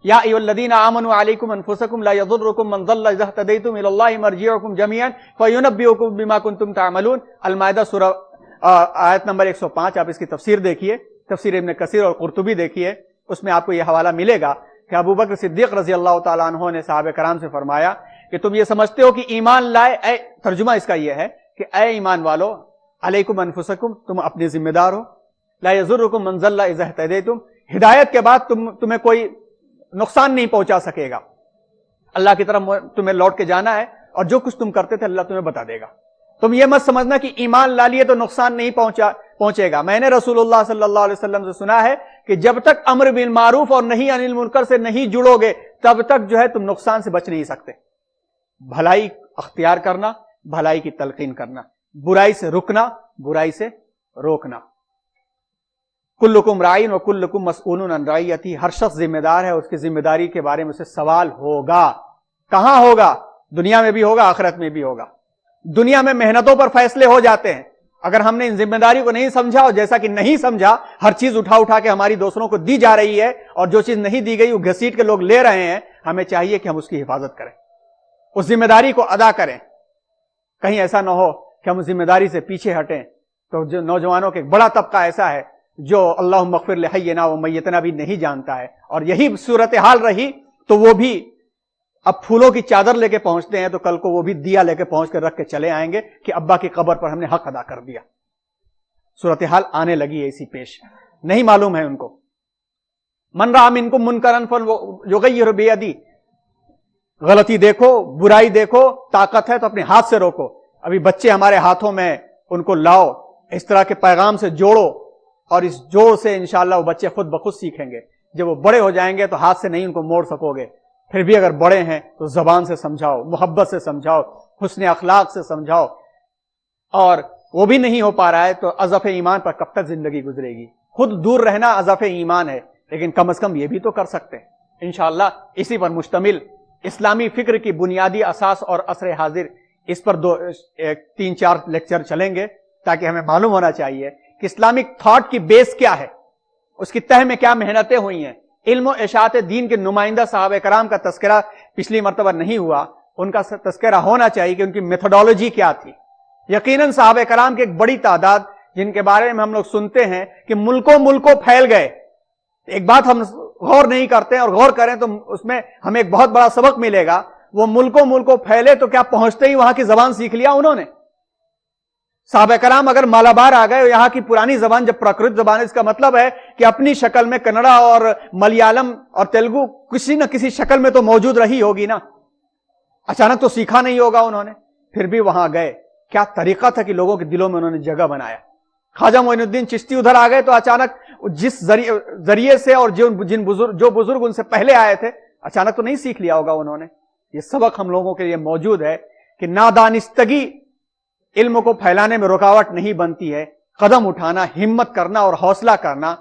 یا ایھا الذین آمنوا علیکم انفسکم لا یضرکم من ضل اذا اهتدیتم الی اللہ مرجعکم جميعا فینبئکم بما کنتم تعملون. المائدہ سورہ آیت نمبر 105. آپ اس کی تفسیر دیکھیے, تفسیر ابن کثیر اور قرطبی دیکھیے, اس میں آپ کو یہ حوالہ ملے گا کہ ابو بکر صدیق رضی اللہ تعالیٰ عنہ نے صحابہ کرام سے فرمایا کہ تم یہ سمجھتے ہو کہ ایمان لائے, ترجمہ اس کا یہ ہے کہ اے ایمان والو, علیکم انفسکم, تم اپنے ذمہ دار ہو, لا یضرکم من ضل اذا اهتدیتم, ہدایت کے بعد تمہیں کوئی نقصان نہیں پہنچا سکے گا. اللہ کی طرف تمہیں لوٹ کے جانا ہے اور جو کچھ تم کرتے تھے اللہ تمہیں بتا دے گا. تم یہ مت سمجھنا کہ ایمان لا لیے تو نقصان نہیں پہنچے گا. میں نے رسول اللہ صلی اللہ علیہ وسلم سے سنا ہے کہ جب تک امر بالمعروف اور نہی عن المنکر سے نہیں جڑو گے تب تک جو ہے تم نقصان سے بچ نہیں سکتے. بھلائی اختیار کرنا, بھلائی کی تلقین کرنا, برائی سے رکنا, برائی سے روکنا. کلکم رائن وکلکم مسئول عن رعیتہ, ہر شخص ذمہ دار ہے, اس کی ذمہ داری کے بارے میں اسے سوال ہوگا. کہاں ہوگا؟ دنیا میں بھی ہوگا, آخرت میں بھی ہوگا. دنیا میں محنتوں پر فیصلے ہو جاتے ہیں. اگر ہم نے ان ذمہ داری کو نہیں سمجھا, اور جیسا کہ نہیں سمجھا, ہر چیز اٹھا کے ہماری دوسروں کو دی جا رہی ہے, اور جو چیز نہیں دی گئی وہ گھسیٹ کے لوگ لے رہے ہیں, ہمیں چاہیے کہ ہم اس کی حفاظت کریں, اس ذمہ داری کو ادا کریں. کہیں ایسا نہ ہو کہ ہم ذمہ داری سے پیچھے ہٹیں. تو جو نوجوانوں کے ایک بڑا طبقہ ایسا ہے جو اللہم اغفر لحینا و میتنا بھی نہیں جانتا ہے, اور یہی صورتحال رہی تو وہ بھی اب پھولوں کی چادر لے کے پہنچتے ہیں, تو کل کو وہ بھی دیا لے کے پہنچ کر رکھ کے چلے آئیں گے کہ ابا کی قبر پر ہم نے حق ادا کر دیا. صورتحال آنے لگی ہے اسی پیش, نہیں معلوم ہے ان کو. من رأى منکم منکرا فلیغیرہ بیدی, غلطی دیکھو, برائی دیکھو, طاقت ہے تو اپنے ہاتھ سے روکو. ابھی بچے ہمارے ہاتھوں میں, ان کو لاؤ, اس طرح کے پیغام سے جوڑو, اور اس جوڑ سے انشاءاللہ وہ بچے خود بخود سیکھیں گے. جب وہ بڑے ہو جائیں گے تو ہاتھ سے نہیں ان کو موڑ سکو گے. پھر بھی اگر بڑے ہیں تو زبان سے سمجھاؤ, محبت سے سمجھاؤ, حسن اخلاق سے سمجھاؤ. اور وہ بھی نہیں ہو پا رہا ہے تو اضعف ایمان پر کب تک زندگی گزرے گی؟ خود دور رہنا اضعف ایمان ہے, لیکن کم از کم یہ بھی تو کر سکتے ہیں. انشاءاللہ اسی پر مشتمل اسلامی فکر کی بنیادی اساس اور عصر حاضر, اس پر 3-4 لیکچر چلیں گے, تاکہ ہمیں معلوم ہونا چاہیے کہ اسلامک تھاٹ کی بیس کیا ہے, اس کی تہ میں کیا محنتیں ہوئی ہیں. علم و اشاعت دین کے نمائندہ صحابہ کرام کا تذکرہ پچھلی مرتبہ نہیں ہوا, ان کا تذکرہ ہونا چاہیے کہ ان کی میتھڈالوجی کیا تھی. یقیناً صحابہ کرام کی ایک بڑی تعداد جن کے بارے میں ہم لوگ سنتے ہیں کہ ملکوں پھیل گئے. ایک بات ہم غور نہیں کرتے ہیں, اور غور کریں تو اس میں ہمیں ایک بہت بڑا سبق ملے گا. وہ ملکوں پھیلے تو کیا پہنچتے ہی وہاں کی زبان سیکھ لیا انہوں نے؟ صحابہ کرام اگر مالابار آ گئے, یہاں کی پرانی زبان جب پراکرت زبان ہے, اس کا مطلب ہے کہ اپنی شکل میں کنڑا اور ملیالم اور تیلگو کسی نہ کسی شکل میں تو موجود رہی ہوگی نا, اچانک تو سیکھا نہیں ہوگا انہوں نے. پھر بھی وہاں گئے, کیا طریقہ تھا کہ لوگوں کے دلوں میں انہوں نے جگہ بنایا. خواجہ معین الدین چشتی ادھر آ گئے تو اچانک جس ذریعے سے, اور جو بزرگ ان سے پہلے آئے تھے, اچانک تو نہیں سیکھ لیا ہوگا انہوں نے. یہ سبق ہم لوگوں کے لیے موجود ہے کہ نادانستگی علم کو پھیلانے میں رکاوٹ نہیں بنتی ہے. قدم اٹھانا, ہمت کرنا اور حوصلہ کرنا,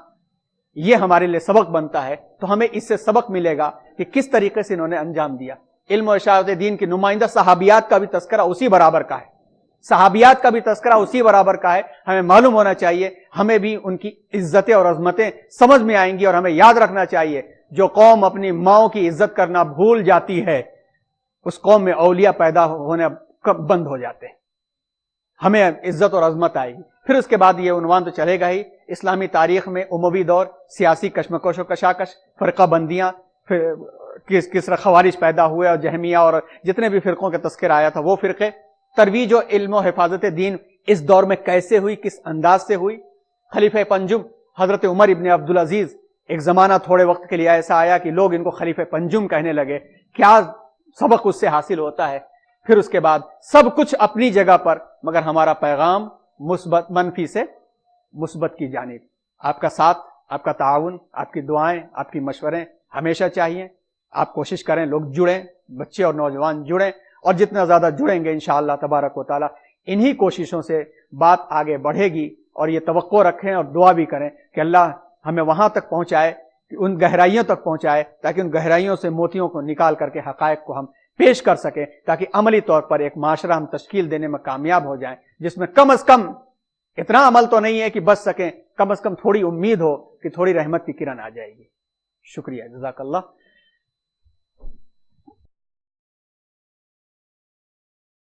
یہ ہمارے لیے سبق بنتا ہے. تو ہمیں اس سے سبق ملے گا کہ کس طریقے سے انہوں نے انجام دیا. علم و اشاعت دین کی نمائندہ صحابیات کا بھی تذکرہ اسی برابر کا ہے, صحابیات کا بھی تذکرہ اسی برابر کا ہے. ہمیں معلوم ہونا چاہیے, ہمیں بھی ان کی عزتیں اور عظمتیں سمجھ میں آئیں گی, اور ہمیں یاد رکھنا چاہیے جو قوم اپنی ماؤں کی عزت کرنا بھول جاتی ہے, اس قوم میں اولیاء پیدا ہونے بند ہو جاتے ہیں. ہمیں عزت اور عظمت آئے گی. پھر اس کے بعد یہ عنوان تو چلے گا ہی, اسلامی تاریخ میں اموی دور, سیاسی کشمکش و کشاکش, فرقہ بندیاں, پھر کس طرح خوارج پیدا ہوئے, اور جہمیہ اور جتنے بھی فرقوں کا تذکرہ آیا تھا وہ فرقے. ترویج و علم و حفاظت دین اس دور میں کیسے ہوئی, کس انداز سے ہوئی. خلیفہ پنجم حضرت عمر ابن عبدالعزیز, ایک زمانہ تھوڑے وقت کے لیے ایسا آیا کہ لوگ ان کو خلیفہ پنجم کہنے لگے. کیا سبق اس سے حاصل ہوتا ہے. پھر اس کے بعد سب کچھ اپنی جگہ پر, مگر ہمارا پیغام مثبت, منفی سے مثبت کی جانب. آپ کا ساتھ, آپ کا تعاون, آپ کی دعائیں, آپ کی مشورے ہمیشہ چاہیے. آپ کوشش کریں لوگ جڑیں, بچے اور نوجوان جڑیں, اور جتنا زیادہ جڑیں گے انشاءاللہ تبارک و تعالی انہی کوششوں سے بات آگے بڑھے گی. اور یہ توقع رکھیں اور دعا بھی کریں کہ اللہ ہمیں وہاں تک پہنچائے, ان گہرائیوں تک پہنچائے, تاکہ ان گہرائیوں سے موتیوں کو نکال کر کے حقائق کو ہم پیش کر سکیں, تاکہ عملی طور پر ایک معاشرہ ہم تشکیل دینے میں کامیاب ہو جائیں, جس میں کم از کم اتنا عمل تو نہیں ہے کہ بچ سکیں, کم از کم تھوڑی امید ہو کہ تھوڑی رحمت کی کرن آ جائے گی. شکریہ، جزاک اللہ.